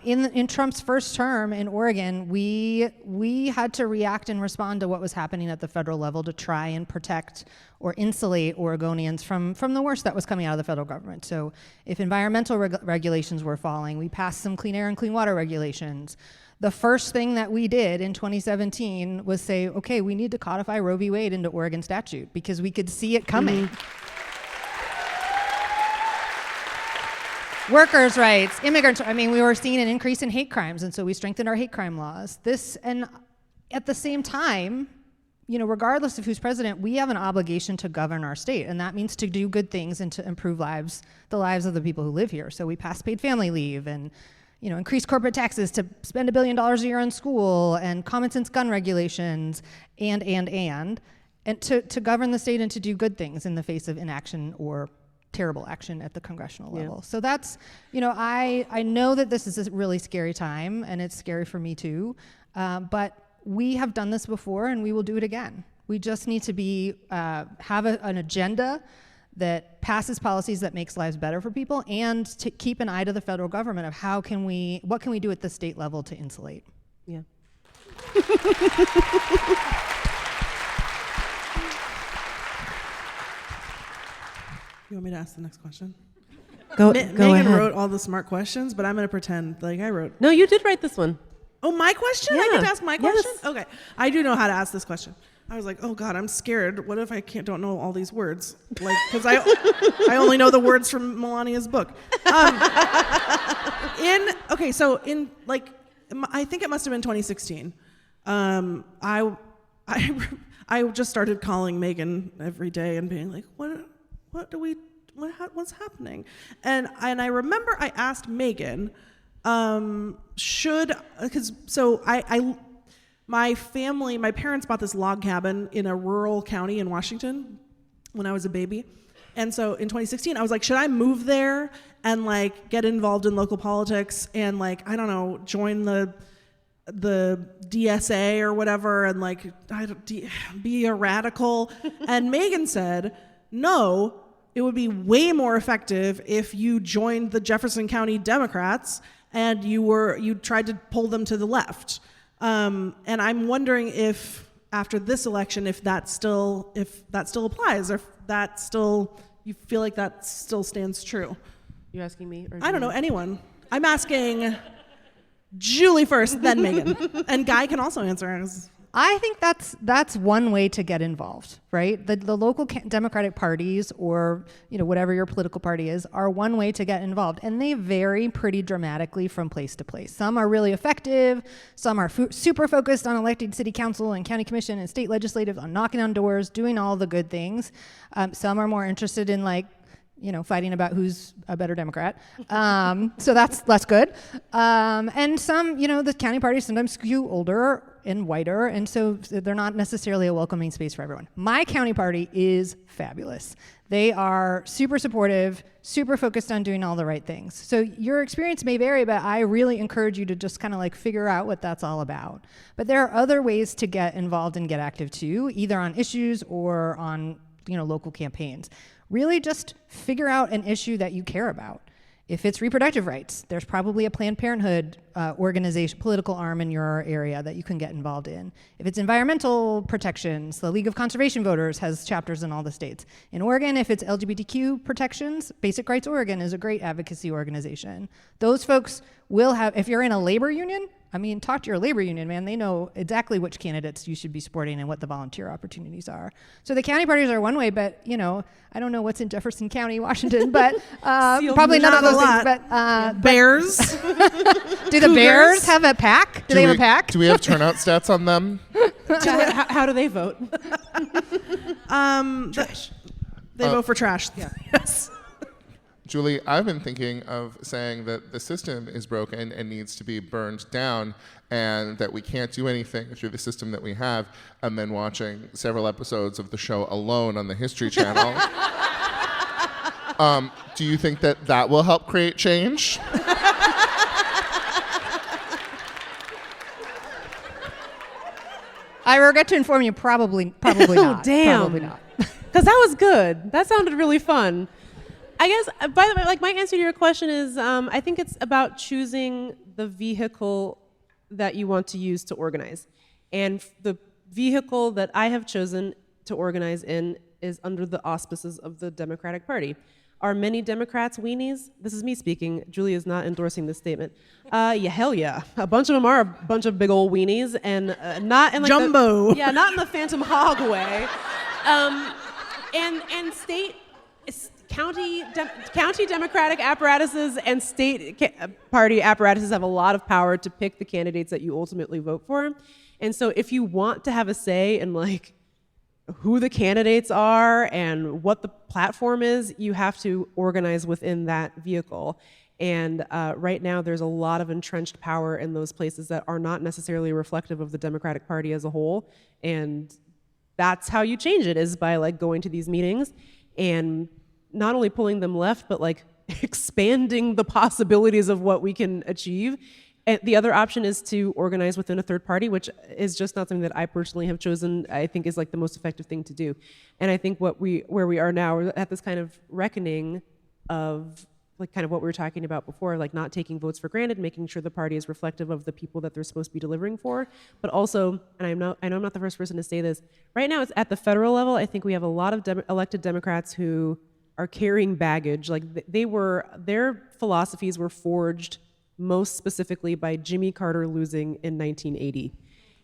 in Trump's first term in Oregon, we had to react and respond to what was happening at the federal level to try and protect or insulate Oregonians from the worst that was coming out of the federal government. So if environmental regulations were falling, we passed some clean air and clean water regulations. The first thing that we did in 2017 was say, okay, we need to codify Roe v. Wade into Oregon statute because we could see it coming. Workers' rights, immigrants, we were seeing an increase in hate crimes, and so we strengthened our hate crime laws. And at the same time, regardless of who's president, we have an obligation to govern our state, and that means to do good things and to improve the lives of the people who live here. So we passed paid family leave and, increased corporate taxes to spend $1 billion a year on school and common sense gun regulations and to govern the state and to do good things in the face of inaction or terrible action at the congressional level. So that's, I know that this is a really scary time, and it's scary for me too, but we have done this before and we will do it again. We just need to have an agenda that passes policies that makes lives better for people, and to keep an eye to the federal government of what can we do at the state level to insulate. Yeah. You want me to ask the next question? Go Megan ahead. wrote all the smart questions, but I'm going to pretend like I wrote. No, you did write this one. Oh, my question? Yeah. I get to ask my question? Yes. Okay. I do know how to ask this question. I was like, oh God, I'm scared. What if I don't know all these words? Like, because I only know the words from Melania's book. I think it must have been 2016. I just started calling Megan every day and being like, what's happening? And I remember I asked Megan, my parents bought this log cabin in a rural county in Washington when I was a baby. And so in 2016, I was like, should I move there and like get involved in local politics and like, I don't know, join the DSA or whatever and like be a radical? And Megan said, no, it would be way more effective if you joined the Jefferson County Democrats and you tried to pull them to the left. And I'm wondering if after this election, if that still applies, or if that still, you feel like that still stands true. You asking me? Or I don't know, anyone. I'm asking Julie first, then Megan. And Guy can also answer. I think that's one way to get involved, right? The local Democratic parties, or whatever your political party is, are one way to get involved, and they vary pretty dramatically from place to place. Some are really effective. Some are super focused on elected city council and county commission and state legislative, on knocking on doors, doing all the good things. Some are more interested in fighting about who's a better Democrat. So that's less good. And some, the county parties sometimes skew older and whiter, and so they're not necessarily a welcoming space for everyone. My county party is fabulous. They are super supportive, super focused on doing all the right things. So your experience may vary, but I really encourage you to just kind of figure out what that's all about. But there are other ways to get involved and get active too, either on issues or on local campaigns. Really just figure out an issue that you care about. If it's reproductive rights, there's probably a Planned Parenthood organization, political arm in your area that you can get involved in. If it's environmental protections, the League of Conservation Voters has chapters in all the states. In Oregon, if it's LGBTQ protections, Basic Rights Oregon is a great advocacy organization. Those folks will have, if you're in a labor union, talk to your labor union, man. They know exactly which candidates you should be supporting and what the volunteer opportunities are. So the county parties are one way, but I don't know what's in Jefferson County, Washington, but probably none of those things. But Bears. Do the Bears have a PAC? Do they have a PAC? Do we have turnout stats on them? How do they vote? Trash. They vote for trash. Yeah. Yes. Julie, I've been thinking of saying that the system is broken and needs to be burned down, and that we can't do anything through the system that we have, and then watching several episodes of the show Alone on the History Channel. Do you think that will help create change? I regret to inform you, probably not. Oh, damn. Probably not. Because that was good. That sounded really fun. I guess, by the way, my answer to your question is, I think it's about choosing the vehicle that you want to use to organize. And the vehicle that I have chosen to organize in is under the auspices of the Democratic Party. Are many Democrats weenies? This is me speaking. Julie is not endorsing this statement. Yeah, hell yeah. A bunch of them are a bunch of big old weenies, and not in Jumbo. not in the Phantom Hog way. And state... County Democratic apparatuses and state party apparatuses have a lot of power to pick the candidates that you ultimately vote for. And so if you want to have a say in who the candidates are and what the platform is, you have to organize within that vehicle. And right now there's a lot of entrenched power in those places that are not necessarily reflective of the Democratic Party as a whole. And that's how you change it, is by going to these meetings and not only pulling them left, but expanding the possibilities of what we can achieve. And the other option is to organize within a third party, which is just not something that I personally have chosen. I think is the most effective thing to do. And I think where we are now, we're at this kind of reckoning of kind of what we were talking about before, not taking votes for granted, making sure the party is reflective of the people that they're supposed to be delivering for. But also, and I know I'm not the first person to say this, right now it's at the federal level. I think we have a lot of elected Democrats who are carrying baggage. Their philosophies were forged most specifically by Jimmy Carter losing in 1980.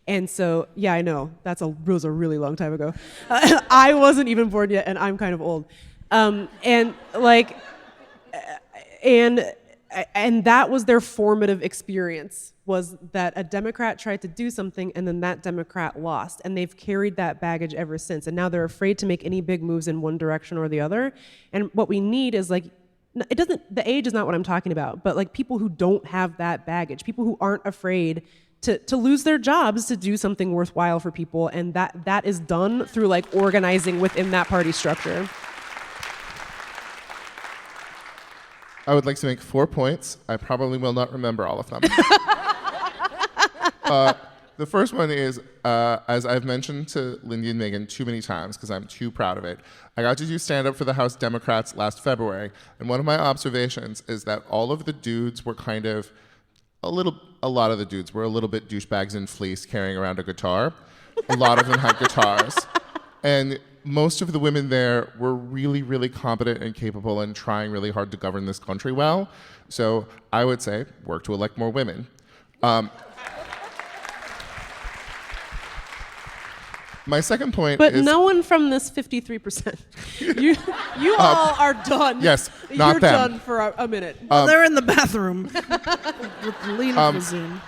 And so, yeah, I know, that was a really long time ago. I wasn't even born yet, and I'm kind of old. And that was their formative experience, was that a Democrat tried to do something and then that Democrat lost. And they've carried that baggage ever since. And now they're afraid to make any big moves in one direction or the other. And what we need is the age is not what I'm talking about, but people who don't have that baggage, people who aren't afraid to lose their jobs to do something worthwhile for people. And that is done through organizing within that party structure. I would like to make 4 points. I probably will not remember all of them. The first one is, as I've mentioned to Lindy and Meagan too many times because I'm too proud of it, I got to do stand-up for the House Democrats last February, and one of my observations is that all of the dudes were a lot of the dudes were a little bit douchebags in fleece carrying around a guitar. A lot of them had guitars. And most of the women there were really, really competent and capable and trying really hard to govern this country well. So I would say, work to elect more women. My second point But is... no one from this 53%. You all are done. Yes, not You're them. done for a minute. They're in the bathroom with Lean Cuisine.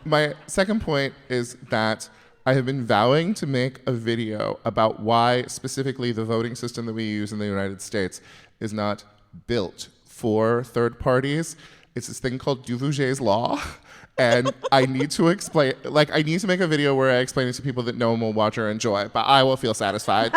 My second point is that I have been vowing to make a video about why specifically the voting system that we use in the United States is not built for third parties. It's this thing called Duvouget's Law. And I need to explain, I need to make a video where I explain it to people that no one will watch or enjoy, but I will feel satisfied.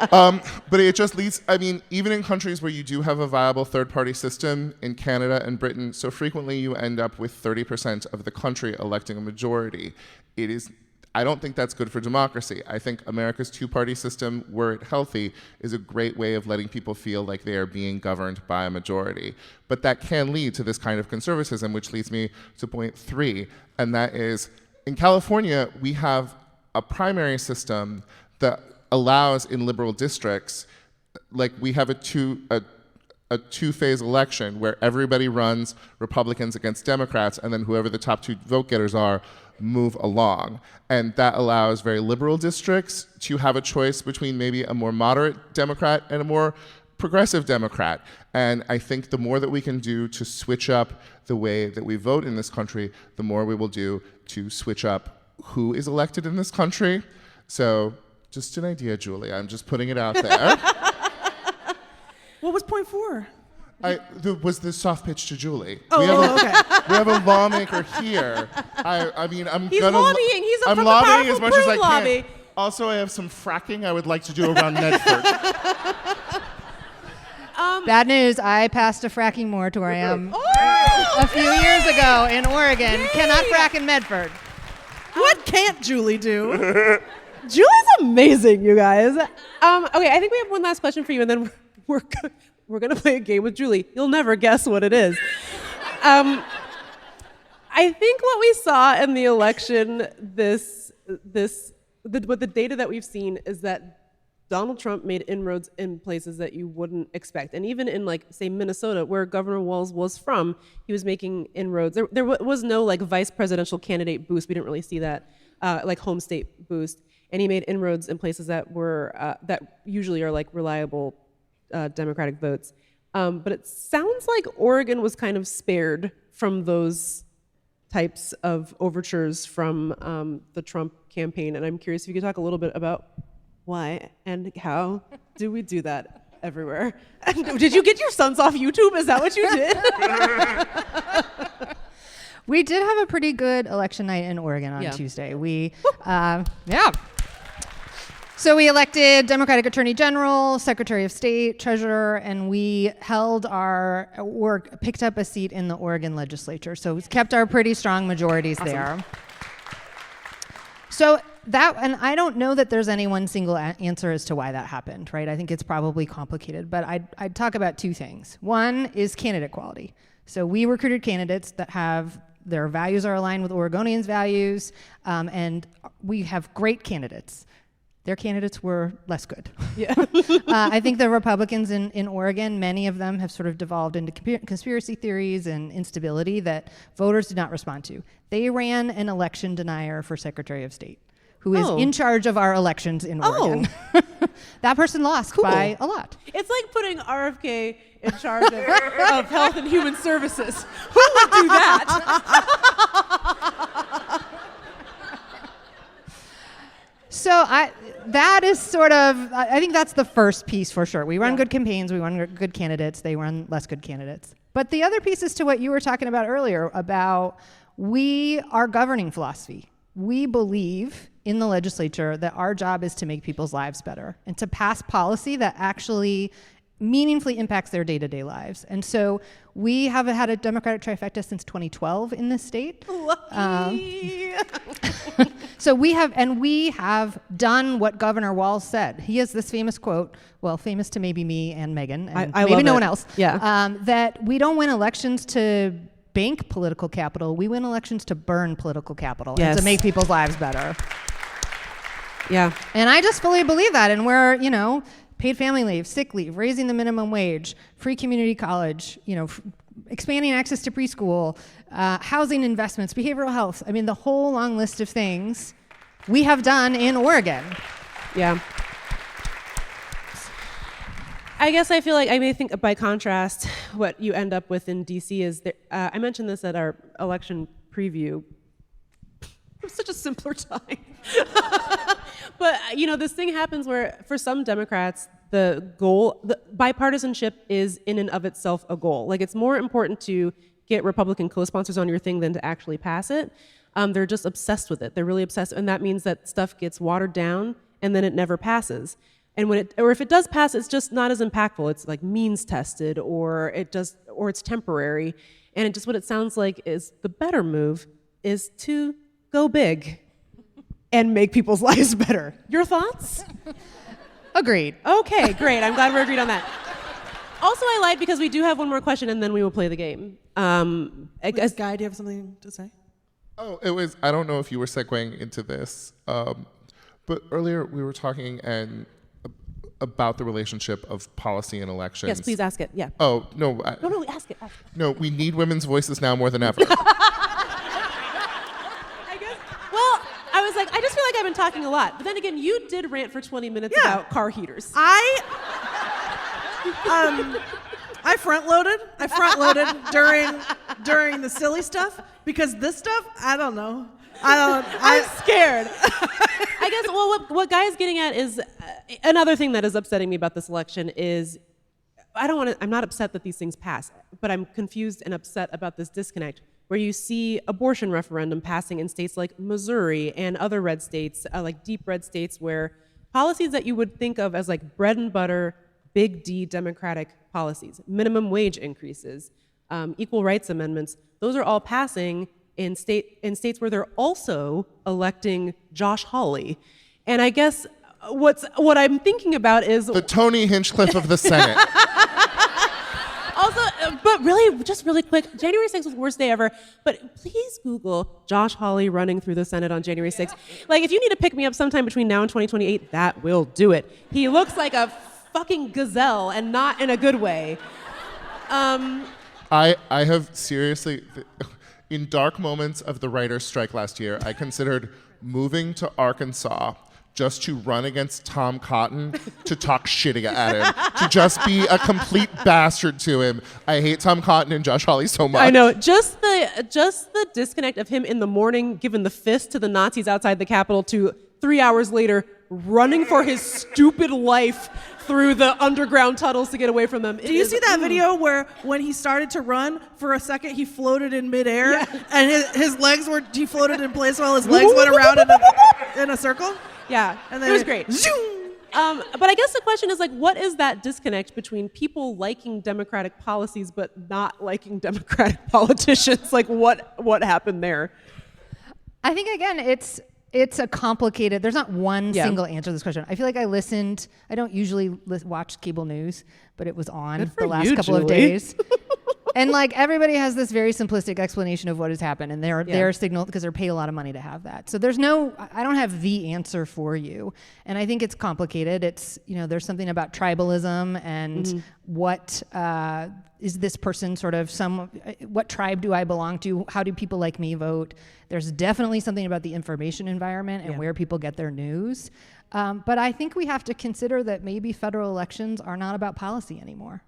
But it just leads, even in countries where you do have a viable third-party system, in Canada and Britain, so frequently you end up with 30% of the country electing a majority. I don't think that's good for democracy. I think America's two-party system, were it healthy, is a great way of letting people feel like they are being governed by a majority. But that can lead to this kind of conservatism, which leads me to point 3, and that is, in California, we have a primary system that allows in liberal districts, we have a two-phase election where everybody runs Republicans against Democrats, and then whoever the top 2 vote getters are move along. And that allows very liberal districts to have a choice between maybe a more moderate Democrat and a more progressive Democrat. And I think the more that we can do to switch up the way that we vote in this country, the more we will do to switch up who is elected in this country. So just an idea, Julie. I'm just putting it out there. What was point 4? Was the soft pitch to Julie. Okay. We have a lawmaker here. He's lobbying. He's I'm from lobbying the as much as I lobby. can. Also, I have some fracking I would like to do around Medford. Bad news, I passed a fracking moratorium a few years ago in Oregon. Yay! Cannot frack in Medford. What can't Julie do? Julie's amazing, you guys. Okay, I think we have one last question for you, and then we're gonna play a game with Julie. You'll never guess what it is. I think what we saw in the election, with the data that we've seen, is that Donald Trump made inroads in places that you wouldn't expect, and even in say Minnesota, where Governor Walz was from, he was making inroads. There was no vice presidential candidate boost. We didn't really see that home state boost, and he made inroads in places that were that usually are reliable Democratic votes. But it sounds like Oregon was kind of spared from those types of overtures from the Trump campaign. And I'm curious if you could talk a little bit about why and how do we do that everywhere? Did you get your sons off YouTube? Is that what you did? We did have a pretty good election night in Oregon on Tuesday. So we elected Democratic Attorney General, Secretary of State, Treasurer, and we held picked up a seat in the Oregon legislature. So we kept our pretty strong majorities there. So and I don't know that there's any one single answer as to why that happened, right? I think it's probably complicated, but I'd talk about 2 things. One is candidate quality. So we recruited candidates that their values are aligned with Oregonians' values, and we have great candidates. Their candidates were less good. Yeah. I think the Republicans in Oregon, many of them have sort of devolved into conspiracy theories and instability that voters did not respond to. They ran an election denier for Secretary of State, who is in charge of our elections in Oregon. That person lost by a lot. It's like putting RFK in charge of Health and Human Services. Who would do that? So that is sort of, I think that's the first piece for sure. We run good campaigns, we run good candidates, they run less good candidates. But the other piece is to what you were talking about earlier about our governing philosophy. We believe in the legislature that our job is to make people's lives better and to pass policy that actually meaningfully impacts their day-to-day lives. And so we have had a Democratic trifecta since 2012 in this state. Lucky. So we have done what Governor Walz said. He has this famous quote, well, famous to maybe me and Megan, and I maybe love no it. one else, that we don't win elections to bank political capital. We win elections to burn political capital and to make people's lives better. Yeah. And I just fully believe that. And we're, paid family leave, sick leave, raising the minimum wage, free community college, expanding access to preschool, housing investments, behavioral health. I mean, the whole long list of things we have done in Oregon. Yeah. I guess I feel like I may think by contrast, what you end up with in DC is I mentioned this at our election preview. It was such a simpler time. But this thing happens where for some Democrats, the bipartisanship is in and of itself a goal. Like, it's more important to get Republican co-sponsors on your thing than to actually pass it. They're just obsessed with it. They're really obsessed, and that means that stuff gets watered down and then it never passes. And if it does pass, it's just not as impactful. It's like means tested, or it's temporary. And what it sounds like is the better move is to go big and make people's lives better. Your thoughts? Agreed. Okay, great. I'm glad we're agreed on that. Also, I lied because we do have one more question, and then we will play the game. Guy, do you have something to say? Oh, I don't know if you were segueing into this, but earlier we were talking about the relationship of policy and elections. Yes, please ask it. Yeah. Oh, no. No, ask it. No, we need women's voices now more than ever. I was like, I just feel like I've been talking a lot. But then again, you did rant for 20 minutes about car heaters. I front-loaded during the silly stuff, because this stuff, I don't know. I'm scared. I guess, what Guy is getting at is another thing that is upsetting me about this election is I'm not upset that these things pass, but I'm confused and upset about this disconnect where you see abortion referendum passing in states like Missouri and other red states, like deep red states, where policies that you would think of as like bread and butter, big D Democratic policies, minimum wage increases, equal rights amendments, those are all passing in states where they're also electing Josh Hawley. And I guess what I'm thinking about is the Tony Hinchcliffe of the Senate. Also, but really, just really quick, January 6th was the worst day ever, but please Google Josh Hawley running through the Senate on January 6th. Like, if you need to pick me up sometime between now and 2028, that will do it. He looks like a fucking gazelle, and not in a good way. I have seriously, in dark moments of the writer's strike last year, I considered moving to Arkansas just to run against Tom Cotton, to talk shit at him, to just be a complete bastard to him. I hate Tom Cotton and Josh Hawley so much. I know, just the disconnect of him in the morning giving the fist to the Nazis outside the Capitol to 3 hours later running for his stupid life through the underground tunnels to get away from them. Do you see that video where when he started to run, for a second he floated in midair, and his legs were defloated in place while his legs went around in a circle? Yeah, and then it was great. Zoom! But I guess the question is, like, what is that disconnect between people liking Democratic policies but not liking Democratic politicians? Like, what happened there? I think, again, it's a complicated, there's not one single answer to this question. I feel like I don't usually watch cable news, but it was on the last couple of days. And like, everybody has this very simplistic explanation of what has happened, and they're signaled because they're paid a lot of money to have that. So I don't have the answer for you. And I think it's complicated. It's, there's something about tribalism and what is this person sort of what tribe do I belong to? How do people like me vote? There's definitely something about the information environment and where people get their news. But I think we have to consider that maybe federal elections are not about policy anymore.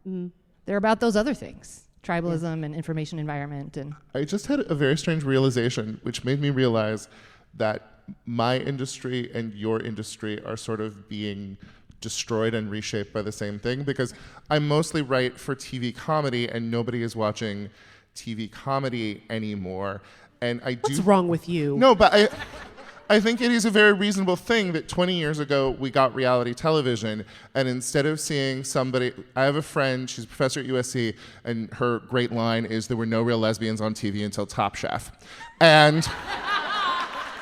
They're about those other things. Tribalism and information environment. And I just had a very strange realization, which made me realize that my industry and your industry are sort of being destroyed and reshaped by the same thing, because I mostly write for TV comedy and nobody is watching TV comedy anymore. And What's wrong with you? No, but I think it is a very reasonable thing that 20 years ago we got reality television, and instead of seeing somebody, I have a friend, she's a professor at USC, and her great line is, there were no real lesbians on TV until Top Chef. And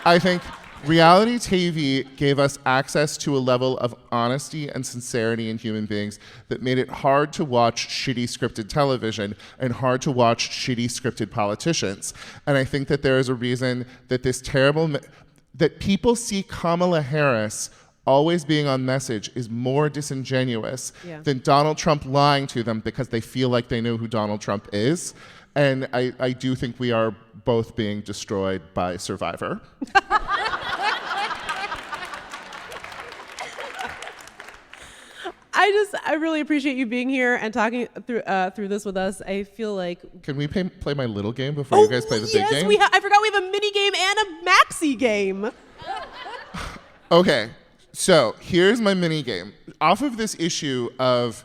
I think reality TV gave us access to a level of honesty and sincerity in human beings that made it hard to watch shitty scripted television and hard to watch shitty scripted politicians. And I think that there is a reason that that people see Kamala Harris always being on message is more disingenuous than Donald Trump lying to them because they feel like they know who Donald Trump is. And I do think we are both being destroyed by Survivor. I really appreciate you being here and talking through this with us. I feel like... Can we play my little game before you guys play the big game? Yes, I forgot we have a mini game and a maxi game. Okay, so here's my mini game. Off of this issue of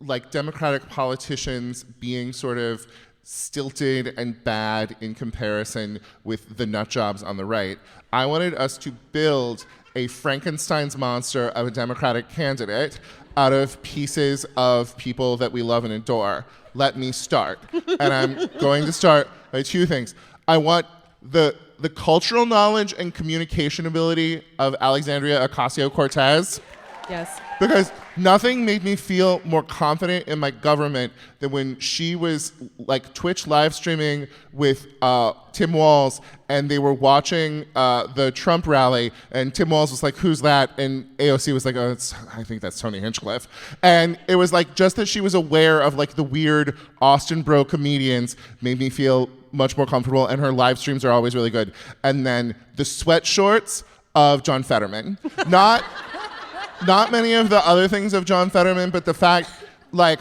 like Democratic politicians being sort of stilted and bad in comparison with the nut jobs on the right, I wanted us to build a Frankenstein's monster of a Democratic candidate out of pieces of people that we love and adore. Let me start. And I'm going to start by two things. I want the cultural knowledge and communication ability of Alexandria Ocasio-Cortez. Yes. Because nothing made me feel more confident in my government than when she was like Twitch live streaming with Tim Walz, and they were watching the Trump rally, and Tim Walz was like, "Who's that?" And AOC was like, "Oh, I think that's Tony Hinchcliffe." And it was like just that she was aware of like the weird Austin bro comedians made me feel much more comfortable, and her live streams are always really good. And then the sweatshorts of John Fetterman. Not many of the other things of John Fetterman, but the fact, like,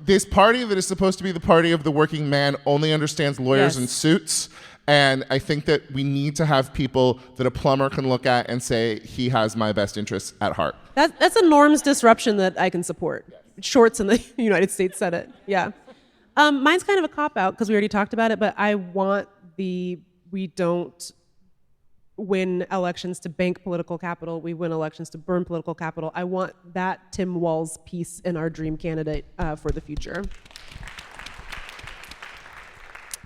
this party that is supposed to be the party of the working man only understands lawyers and suits. And I think that we need to have people that a plumber can look at and say, he has my best interests at heart. That's a norms disruption that I can support. Shorts in the United States Senate, yeah. Mine's kind of a cop-out because we already talked about it, but I want we don't win elections to bank political capital, we win elections to burn political capital. I want that Tim Walz piece in our dream candidate for the future.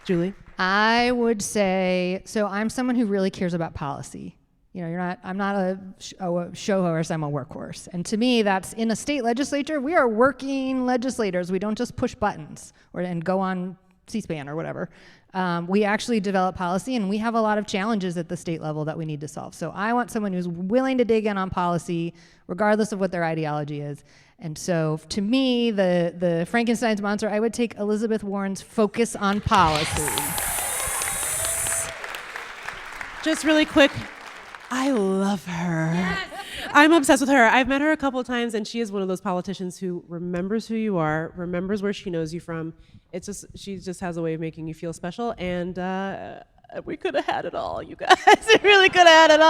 Julie? I would say, so I'm someone who really cares about policy. You know, I'm not a show horse, I'm a workhorse. And to me, that's in a state legislature, we are working legislators. We don't just push buttons and go on C-SPAN or whatever. We actually develop policy, and we have a lot of challenges at the state level that we need to solve. So I want someone who's willing to dig in on policy, regardless of what their ideology is. And so to me, the Frankenstein's monster, I would take Elizabeth Warren's focus on policy. Just really quick, I love her. Yes. I'm obsessed with her. I've met her a couple of times, and she is one of those politicians who remembers who you are, remembers where she knows you from. She just has a way of making you feel special, and we could have had it all, you guys. We really could have had it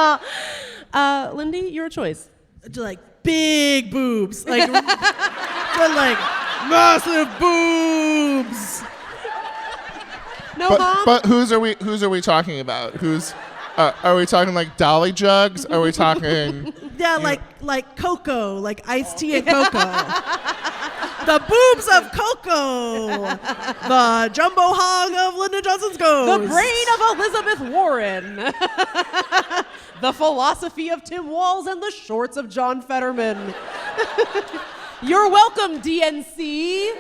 all. Lindy, your choice. Like big boobs, like but like massive boobs. But whose are we talking about? Are we talking like dolly jugs? Are we talking? Yeah, like cocoa, like iced tea and cocoa. The boobs of Coco. The jumbo hog of Lyndon Johnson's Ghost. The brain of Elizabeth Warren. The philosophy of Tim Walz and the shorts of John Fetterman. You're welcome, DNC.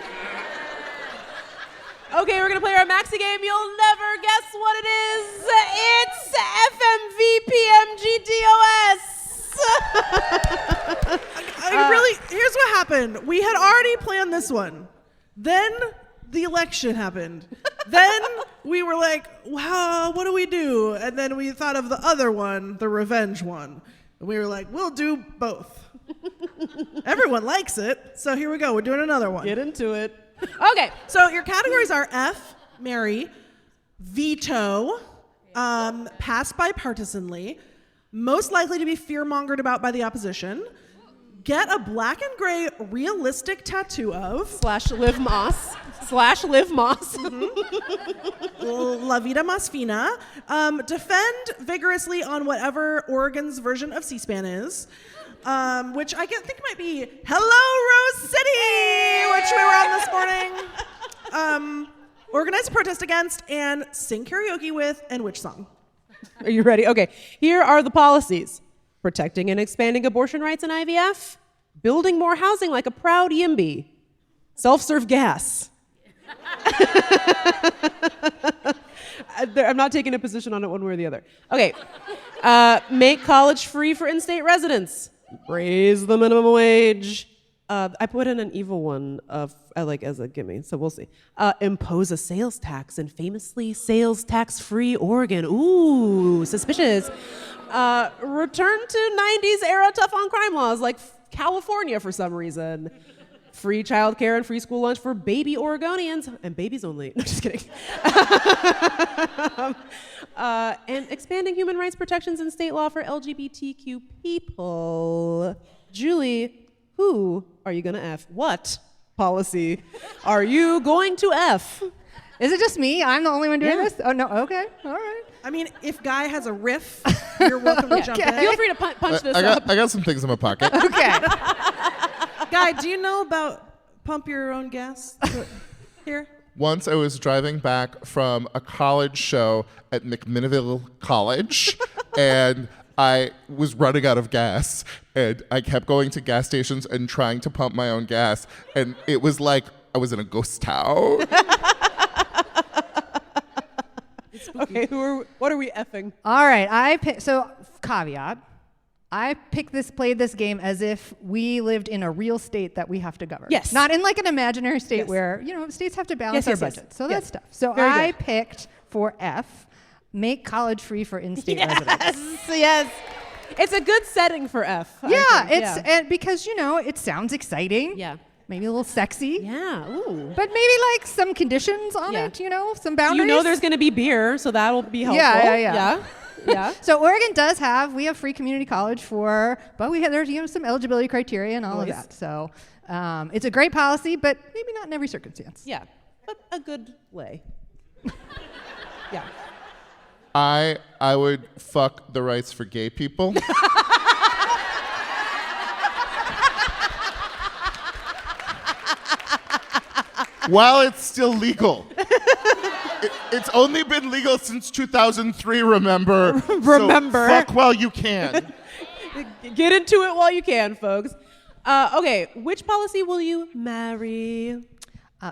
Okay, we're gonna play our maxi game. You'll never guess what it is. It's FMVPMGDOS. Here's what happened. We had already planned this one. Then the election happened. Then we were like, wow, what do we do? And then we thought of the other one, the revenge one. And we were like, we'll do both. Everyone likes it, so here we go. We're doing another one. Get into it. Okay. So your categories are F, Mary, Veto, pass bipartisanly, most likely to be fear-mongered about by the opposition, get a black and gray realistic tattoo of /Liv Moss La Vida Más Fina, defend vigorously on whatever Oregon's version of C-SPAN is, which I think might be Hello Rose City, which we were on this morning. Organize a protest against and sing karaoke with, and which song? Are you ready? Okay, here are the policies. Protecting and expanding abortion rights and IVF, building more housing like a proud YIMBY, self-serve gas. I'm not taking a position on it one way or the other. Okay, make college free for in-state residents, raise the minimum wage. I put in an evil one as a gimme, so we'll see. Impose a sales tax in famously sales tax-free Oregon. Ooh, suspicious. Return to 90s era tough on crime laws like California for some reason. Free childcare and free school lunch for baby Oregonians and babies only. No, just kidding. And expanding human rights protections in state law for LGBTQ people. Julie, who are you gonna F? What policy are you going to F? Is it just me? I'm the only one doing this? Oh, no. Okay. All right. I mean, if Guy has a riff, you're welcome to jump in. Feel free to punch this up. I got some things in my pocket. Okay. Guy, do you know about pump your own gas here? Once I was driving back from a college show at McMinnville College, and I was running out of gas, and I kept going to gas stations and trying to pump my own gas, and it was like I was in a ghost town. Okay, what are we effing? All right. So, caveat. I played this game as if we lived in a real state that we have to govern. Yes. Not in like an imaginary state where, states have to balance their budget. So that stuff. So I picked for F, make college free for in-state residents. Yes. It's a good setting for F. And because, it sounds exciting. Yeah. Maybe a little sexy. Yeah. Ooh. But maybe like some conditions on it, some boundaries. There's going to be beer, so that'll be helpful. Yeah. So Oregon we have free community college but there's some eligibility criteria and all of that. So it's a great policy, but maybe not in every circumstance. Yeah, but a good way. Yeah. I would fuck the rights for gay people. While it's still legal. It's only been legal since 2003, remember? Remember. So fuck while you can. Get into it while you can, folks. Okay, which policy will you marry?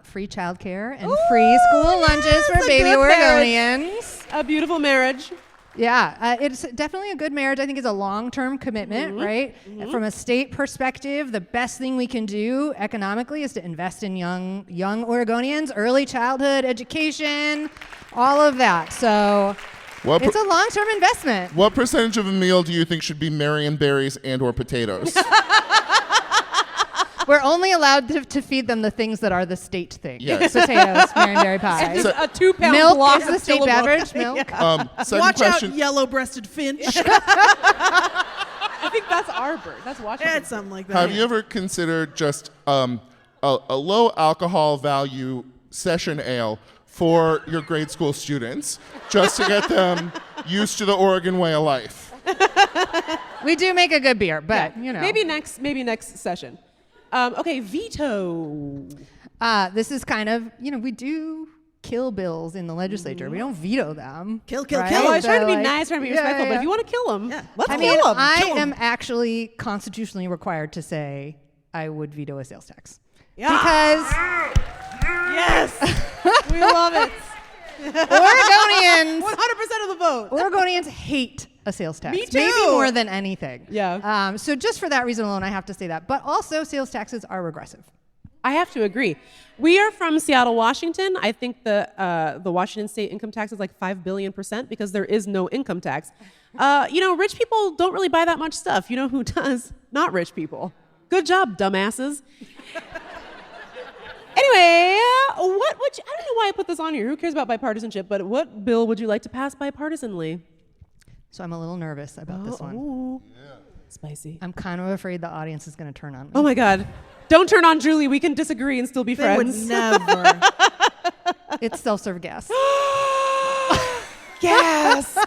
Free childcare and free school lunches for baby Oregonians. A beautiful marriage. Yeah, it's definitely a good marriage. I think it's a long-term commitment, right? Mm-hmm. From a state perspective, the best thing we can do economically is to invest in young Oregonians, early childhood education, all of that. So it's a long-term investment. What percentage of a meal do you think should be Marion berries and or potatoes? We're only allowed to feed them the things that are the state thing. Yes. Potatoes, Marionberry pie. So, a 2-pound milk block is the state beverage. Milk. Second Watch question. out, yellow-breasted finch. I think that's our bird. That's Washington. It's something like that. Have you ever considered just a low alcohol value session ale for your grade school students, just to get them used to the Oregon way of life? We do make a good beer, but maybe next session. Okay, veto. This is kind of, we do kill bills in the legislature. We don't veto them. Kill, right? kill. Well, I was trying to be nice, trying to be respectful, but if you want to kill them, let's kill them. I am actually constitutionally required to say I would veto a sales tax. Yeah. Because yes, we love it. Oregonians, 100% of the vote. Oregonians hate a sales tax. Me too. Maybe more than anything. Yeah. So just for that reason alone, I have to say that. But also, sales taxes are regressive. I have to agree. We are from Seattle, Washington. I think the Washington state income tax is like 5 billion% because there is no income tax. Rich people don't really buy that much stuff. You know who does? Not rich people. Good job, dumbasses. Anyway, I don't know why I put this on here. Who cares about bipartisanship? But what bill would you like to pass bipartisanly? So I'm a little nervous about this one. Ooh. Yeah. Spicy. I'm kind of afraid the audience is going to turn on me. Oh my God. Don't turn on Julie. We can disagree and still be They friends. would never. It's self-serve gas. Yes.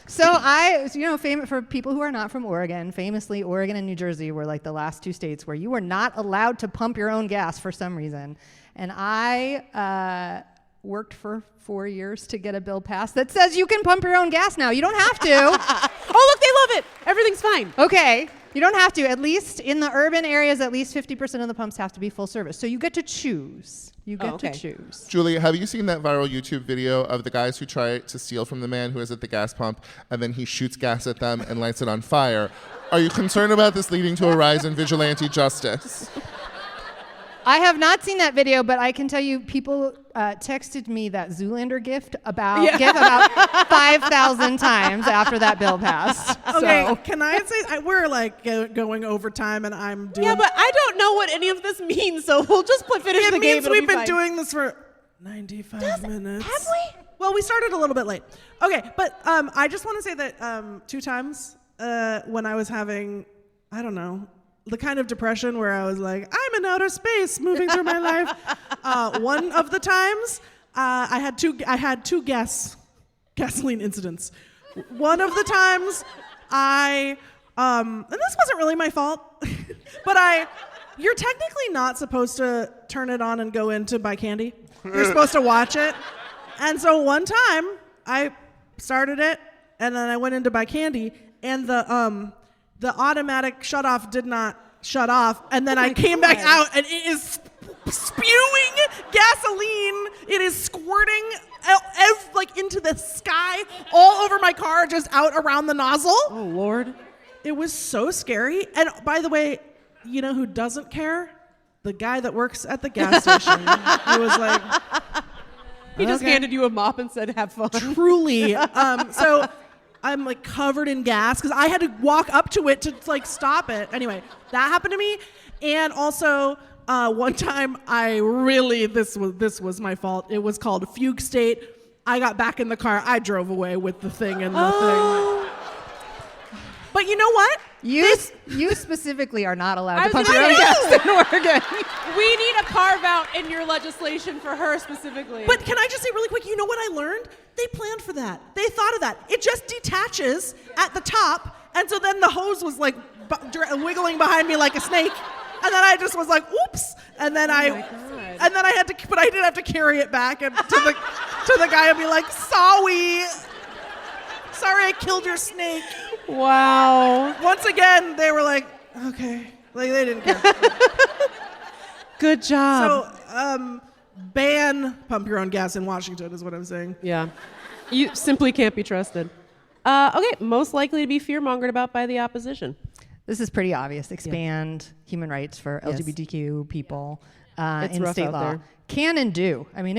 So famous for people who are not from Oregon, famously Oregon and New Jersey were like the last two states where you were not allowed to pump your own gas for some reason. And I worked for 4 years to get a bill passed that says you can pump your own gas now. You don't have to. Oh, look, they love it. Everything's fine. Okay. You don't have to. At least in the urban areas, at least 50% of the pumps have to be full service. So you get to choose. To choose. Julie, have you seen that viral YouTube video of the guys who try to steal from the man who is at the gas pump and then he shoots gas at them and lights it on fire? Are you concerned about this leading to a rise in vigilante justice? I have not seen that video, but I can tell you people texted me that Zoolander gift about 5,000 times after that bill passed. Okay, So. can I say we're like going overtime, and I'm doing. Yeah, but I don't know what any of this means, so we'll just finish it the game. means we've been doing this for 95 minutes. Have we? Well, we started a little bit late. Okay, but I just want to say that 2 times when I was having, I don't know, the kind of depression where I was like, I'm in outer space moving through my life. One of the times I had two gasoline incidents. One of the times and this wasn't really my fault, but you're technically not supposed to turn it on and go in to buy candy. You're supposed to watch it. And so one time I started it and then I went in to buy candy and the automatic shut off did not shut off, and then I came back out and it is spewing gasoline. It is squirting like into the sky all over my car, just out around the nozzle. Oh Lord. It was so scary. And by the way, you know who doesn't care? The guy that works at the gas station. He was like, he just handed you a mop and said, have fun. Truly. So I'm like covered in gas because I had to walk up to it to like stop it. Anyway, that happened to me. And also one time this was my fault. It was called fugue state. I got back in the car. I drove away with the thing and the thing. But you know what? You specifically are not allowed to pump your own gas in Oregon. We need a carve out in your legislation for her specifically. But can I just say really quick, you know what I learned? They planned for that. They thought of that. It just detaches at the top, and so then the hose was like wiggling behind me like a snake, and then I just was like, oops, and then I had to, but I didn't have to carry it back and to the guy and be like, sorry, I killed your snake. Wow. Once again, they were like, okay, like they didn't care. Good job. So, ban pump your own gas in Washington is what I'm saying. Yeah. You simply can't be trusted. Okay, most likely to be fear-mongered about by the opposition. This is pretty obvious. Expand human rights for LGBTQ people in rough state out law. there. Can and do. I mean,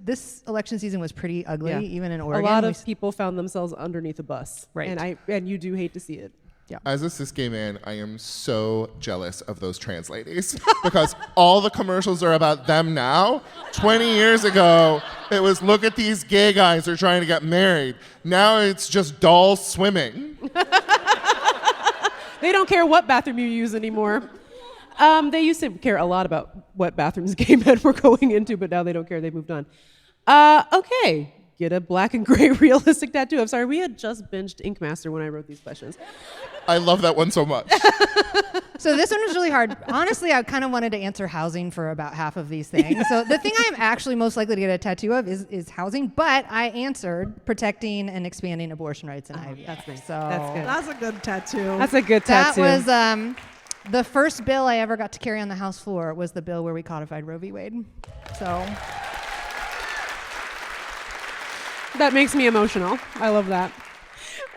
this election season was pretty ugly, even in Oregon. A lot of people found themselves underneath a bus. Right. And you do hate to see it. Yeah. As a cis gay man, I am so jealous of those trans ladies because all the commercials are about them now. 20 years ago, it was look at these gay guys, they're trying to get married. Now it's just dolls swimming. They don't care what bathroom you use anymore. They used to care a lot about what bathrooms gay men were going into, but now they don't care. They've moved on. Okay. Get a black and gray realistic tattoo. I'm sorry, we had just binged Ink Master when I wrote these questions. I love that one so much. So this one was really hard. Honestly, I kind of wanted to answer housing for about half of these things. Yeah. So the thing I'm actually most likely to get a tattoo of is housing, but I answered protecting and expanding abortion rights in IVF. That's nice. So That's good. That's a good tattoo. That's a good tattoo. That was the first bill I ever got to carry on the House floor was the bill where we codified Roe v. Wade. So that makes me emotional. I love that.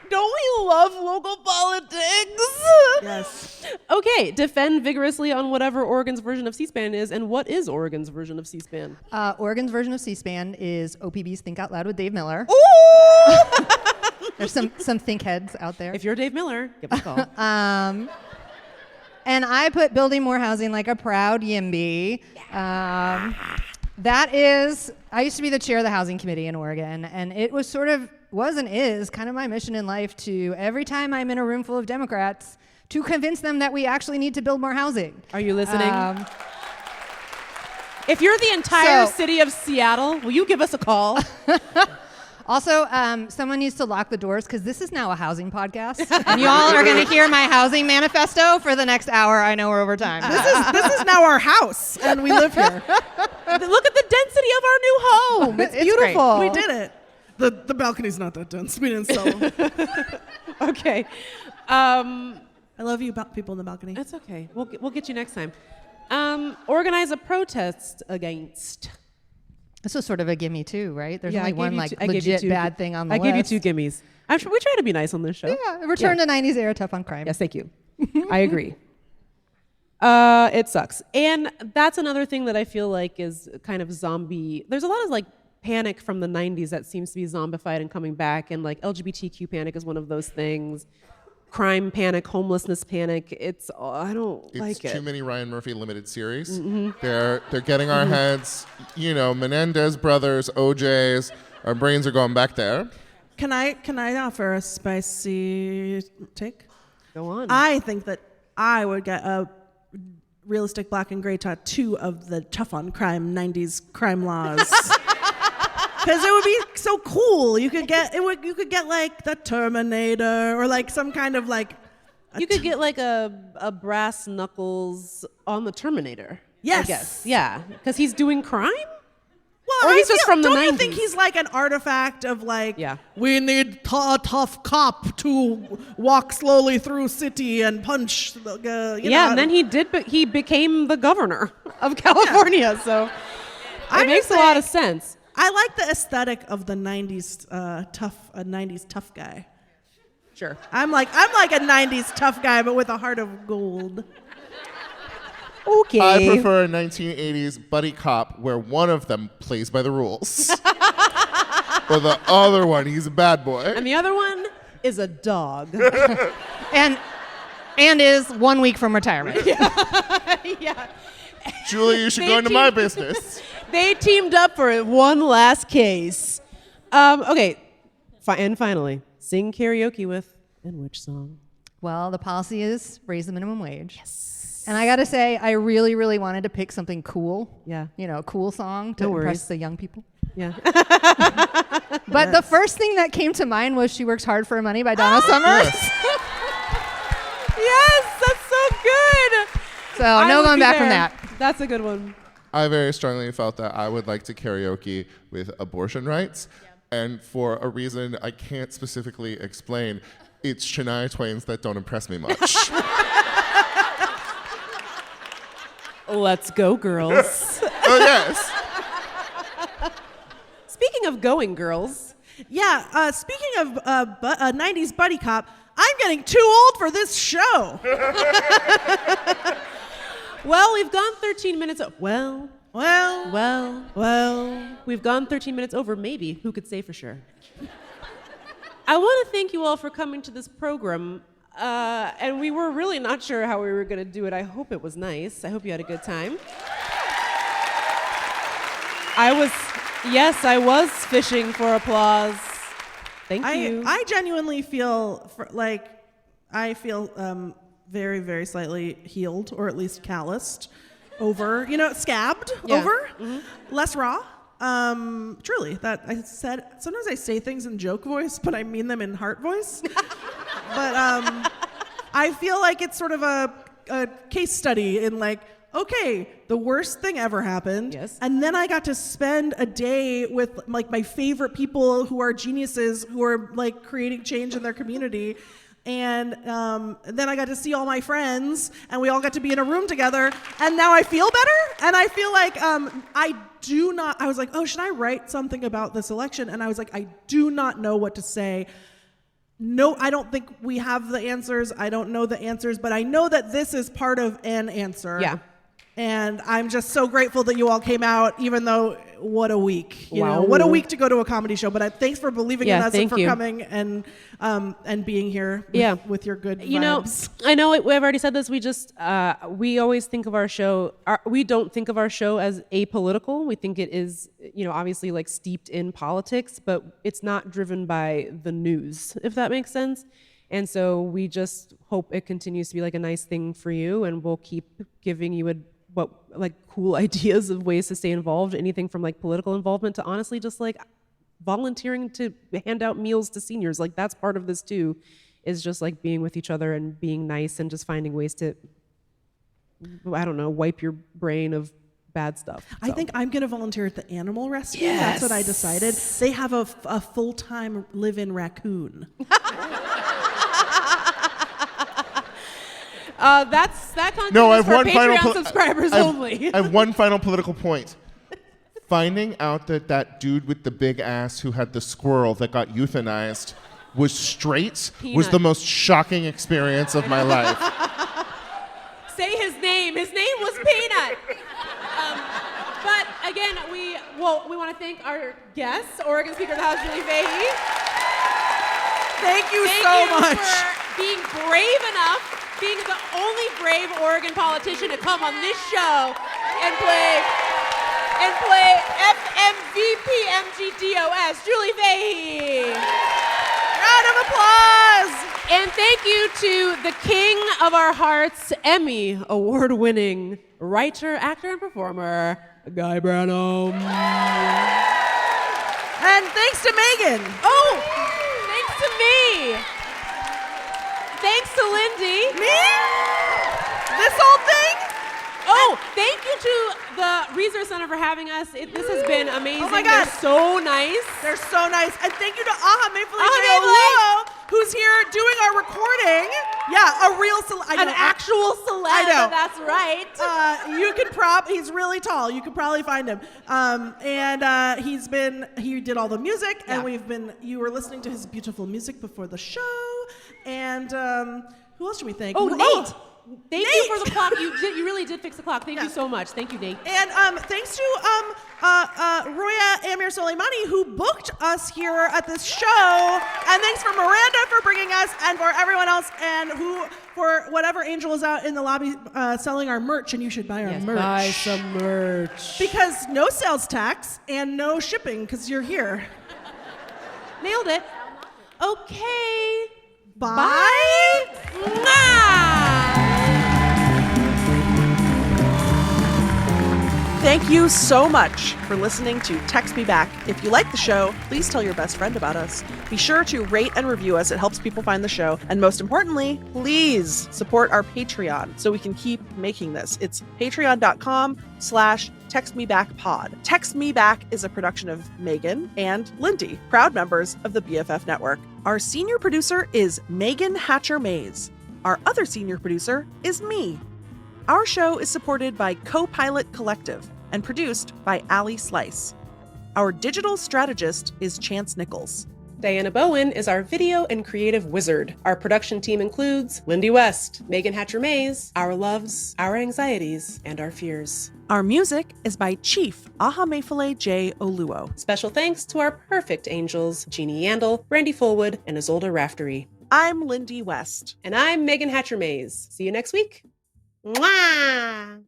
Don't we love local politics? Yes. Okay, defend vigorously on whatever Oregon's version of C-SPAN is, and what is Oregon's version of C-SPAN? Oregon's version of C-SPAN is OPB's Think Out Loud with Dave Miller. Ooh! There's some think heads out there. If you're Dave Miller, give us a call. And I put building more housing like a proud YIMBY. That is, I used to be the chair of the housing committee in Oregon, and it was and is kind of my mission in life to, every time I'm in a room full of Democrats, to convince them that we actually need to build more housing. Are you listening? If you're the entire city of Seattle, will you give us a call? Also, someone needs to lock the doors because this is now a housing podcast, and you all are going to hear my housing manifesto for the next hour. I know we're over time. This is now our house, and we live here. Look at the density of our new home. It's beautiful. We did it. The balcony's not that dense. We didn't sell them. Okay. I love you, people in the balcony. That's okay. We'll get you next time. Organize a protest against. This was sort of a gimme too, right? There's only one legit bad thing on the list. I gave you 2 gimmies. I'm sure we try to be nice on this show. Yeah, return to 90s era tough on crime. Yes, thank you. I agree. It sucks. And that's another thing that I feel like is kind of zombie. There's a lot of like panic from the 90s that seems to be zombified and coming back, and like LGBTQ panic is one of those things. Crime panic, homelessness panic. I don't like it. It's too many Ryan Murphy limited series. Mm-hmm. They're getting our heads, Menendez brothers, OJs, our brains are going back there. Can I offer a spicy take? Go on. I think that I would get a realistic black and gray tattoo of the tough on crime 90s crime laws. Because it would be so cool. You could get like the Terminator or like some kind of like. You could get like a brass knuckles on the Terminator. Yes. I guess. Yeah. Because he's doing crime? Well, or he's just from the 90s. Don't you think he's like an artifact of like, we need a tough cop to walk slowly through city and punch, and then he became the governor of California, so it makes a lot of sense. I like the aesthetic of the 90s tough guy. Sure. I'm like a 90s tough guy, but with a heart of gold. Okay. I prefer a 1980s buddy cop where one of them plays by the rules. Or the other one, he's a bad boy. And the other one is a dog. and is 1 week from retirement. Yeah. Julie, you should go into my business. They teamed up for one last case. Okay. And finally, sing karaoke with, and which song? Well, the policy is raise the minimum wage. Yes. And I got to say, I really, really wanted to pick something cool. Yeah. A cool song to impress the young people. Yeah. But the first thing that came to mind was She Works Hard for Her Money by Donna Summers. Yes, that's so good. So no going back from that. That's a good one. I very strongly felt that I would like to karaoke with abortion rights. Yeah. And for a reason I can't specifically explain, it's Shania Twain's That Don't Impress Me Much. Let's go, girls. Oh, yes. Speaking of going, girls. Yeah, speaking of 90s buddy cop, I'm getting too old for this show. Well, we've gone 13 minutes. Well. We've gone 13 minutes over, maybe. Who could say for sure? I want to thank you all for coming to this program. And we were really not sure how we were going to do it. I hope it was nice. I hope you had a good time. I was fishing for applause. Thank you. I genuinely feel very, very slightly healed, or at least calloused, over, scabbed over, less raw. Truly, that I said, sometimes I say things in joke voice, but I mean them in heart voice. But I feel like it's sort of a case study in like, okay, the worst thing ever happened. Yes. And then I got to spend a day with like my favorite people who are geniuses who are like creating change in their community. And then I got to see all my friends, and we all got to be in a room together, and now I feel better, and I feel like I was like, oh, should I write something about this election? And I was like, I do not know what to say. No, I don't think we have the answers. I don't know the answers, but I know that this is part of an answer. Yeah. And I'm just so grateful that you all came out, even though what a week. Wow. What a week to go to a comedy show. But thanks for believing in us and for you. coming and being here with your good vibes. I know I've already said this. We always think of our show. We don't think of our show as apolitical. We think it is, obviously like steeped in politics, but it's not driven by the news, if that makes sense. And so we just hope it continues to be like a nice thing for you, and we'll keep giving you cool ideas of ways to stay involved, anything from like political involvement to honestly just like volunteering to hand out meals to seniors. Like that's part of this too, is just like being with each other and being nice and just finding ways to, wipe your brain of bad stuff. I think I'm going to volunteer at the animal rescue. Yes. That's what I decided. They have a full-time live-in raccoon. That content is for Patreon subscribers only. I have one final political point. Finding out that dude with the big ass who had the squirrel that got euthanized was straight was the most shocking experience of my life. say his name. His name was Peanut. But again, we want to thank our guests, Oregon Speaker of the House Julie Fahey. Thank you so much for being brave enough, being the only brave Oregon politician to come on this show and play FMVPMGDOS. Julie Fahey. Round of applause. And thank you to the king of our hearts, Emmy award-winning writer, actor, and performer, Guy Branum. And thanks to Meagan. Oh, thanks to me. Thanks to Lindy. Me? This whole thing? Oh, thank you to the Resource Center for having us. This has been amazing. Oh my God. They're so nice. They're so nice. And thank you to Aha Mayfley who's here doing our recording. Yeah, a real an actual celeb. I know. That's right. You can he's really tall. You could probably find him. He did all the music, and you were listening to his beautiful music before the show. And who else should we thank? Oh, Nate. Thank you for the clock. You really did fix the clock. Thank you so much. Thank you, Nate. And thanks to Roya Amir Soleimani, who booked us here at this show. And thanks for Miranda for bringing us, and for everyone else, and for whatever angel is out in the lobby selling our merch. And you should buy our merch. Buy some merch. Because no sales tax and no shipping, because you're here. Nailed it. Okay. Bye. Thank you so much for listening to Text Me Back. If you like the show, please tell your best friend about us. Be sure to rate and review us. It helps people find the show. And most importantly, please support our Patreon so we can keep making this. It's patreon.com/textmebackpod. Text Me Back is a production of Meagan and Lindy, proud members of the BFF Network. Our senior producer is Megan Hatcher-Mays. Our other senior producer is me. Our show is supported by Co-Pilot Collective and produced by Allie Slice. Our digital strategist is Chance Nichols. Diana Bowen is our video and creative wizard. Our production team includes Lindy West, Megan Hatcher-Mays, our loves, our anxieties, and our fears. Our music is by Chief Ahamefule J. Oluo. Special thanks to our perfect angels, Jeannie Yandel, Brandy Fullwood, and Isolde Raftery. I'm Lindy West. And I'm Megan Hatcher-Mays. See you next week. Mwah!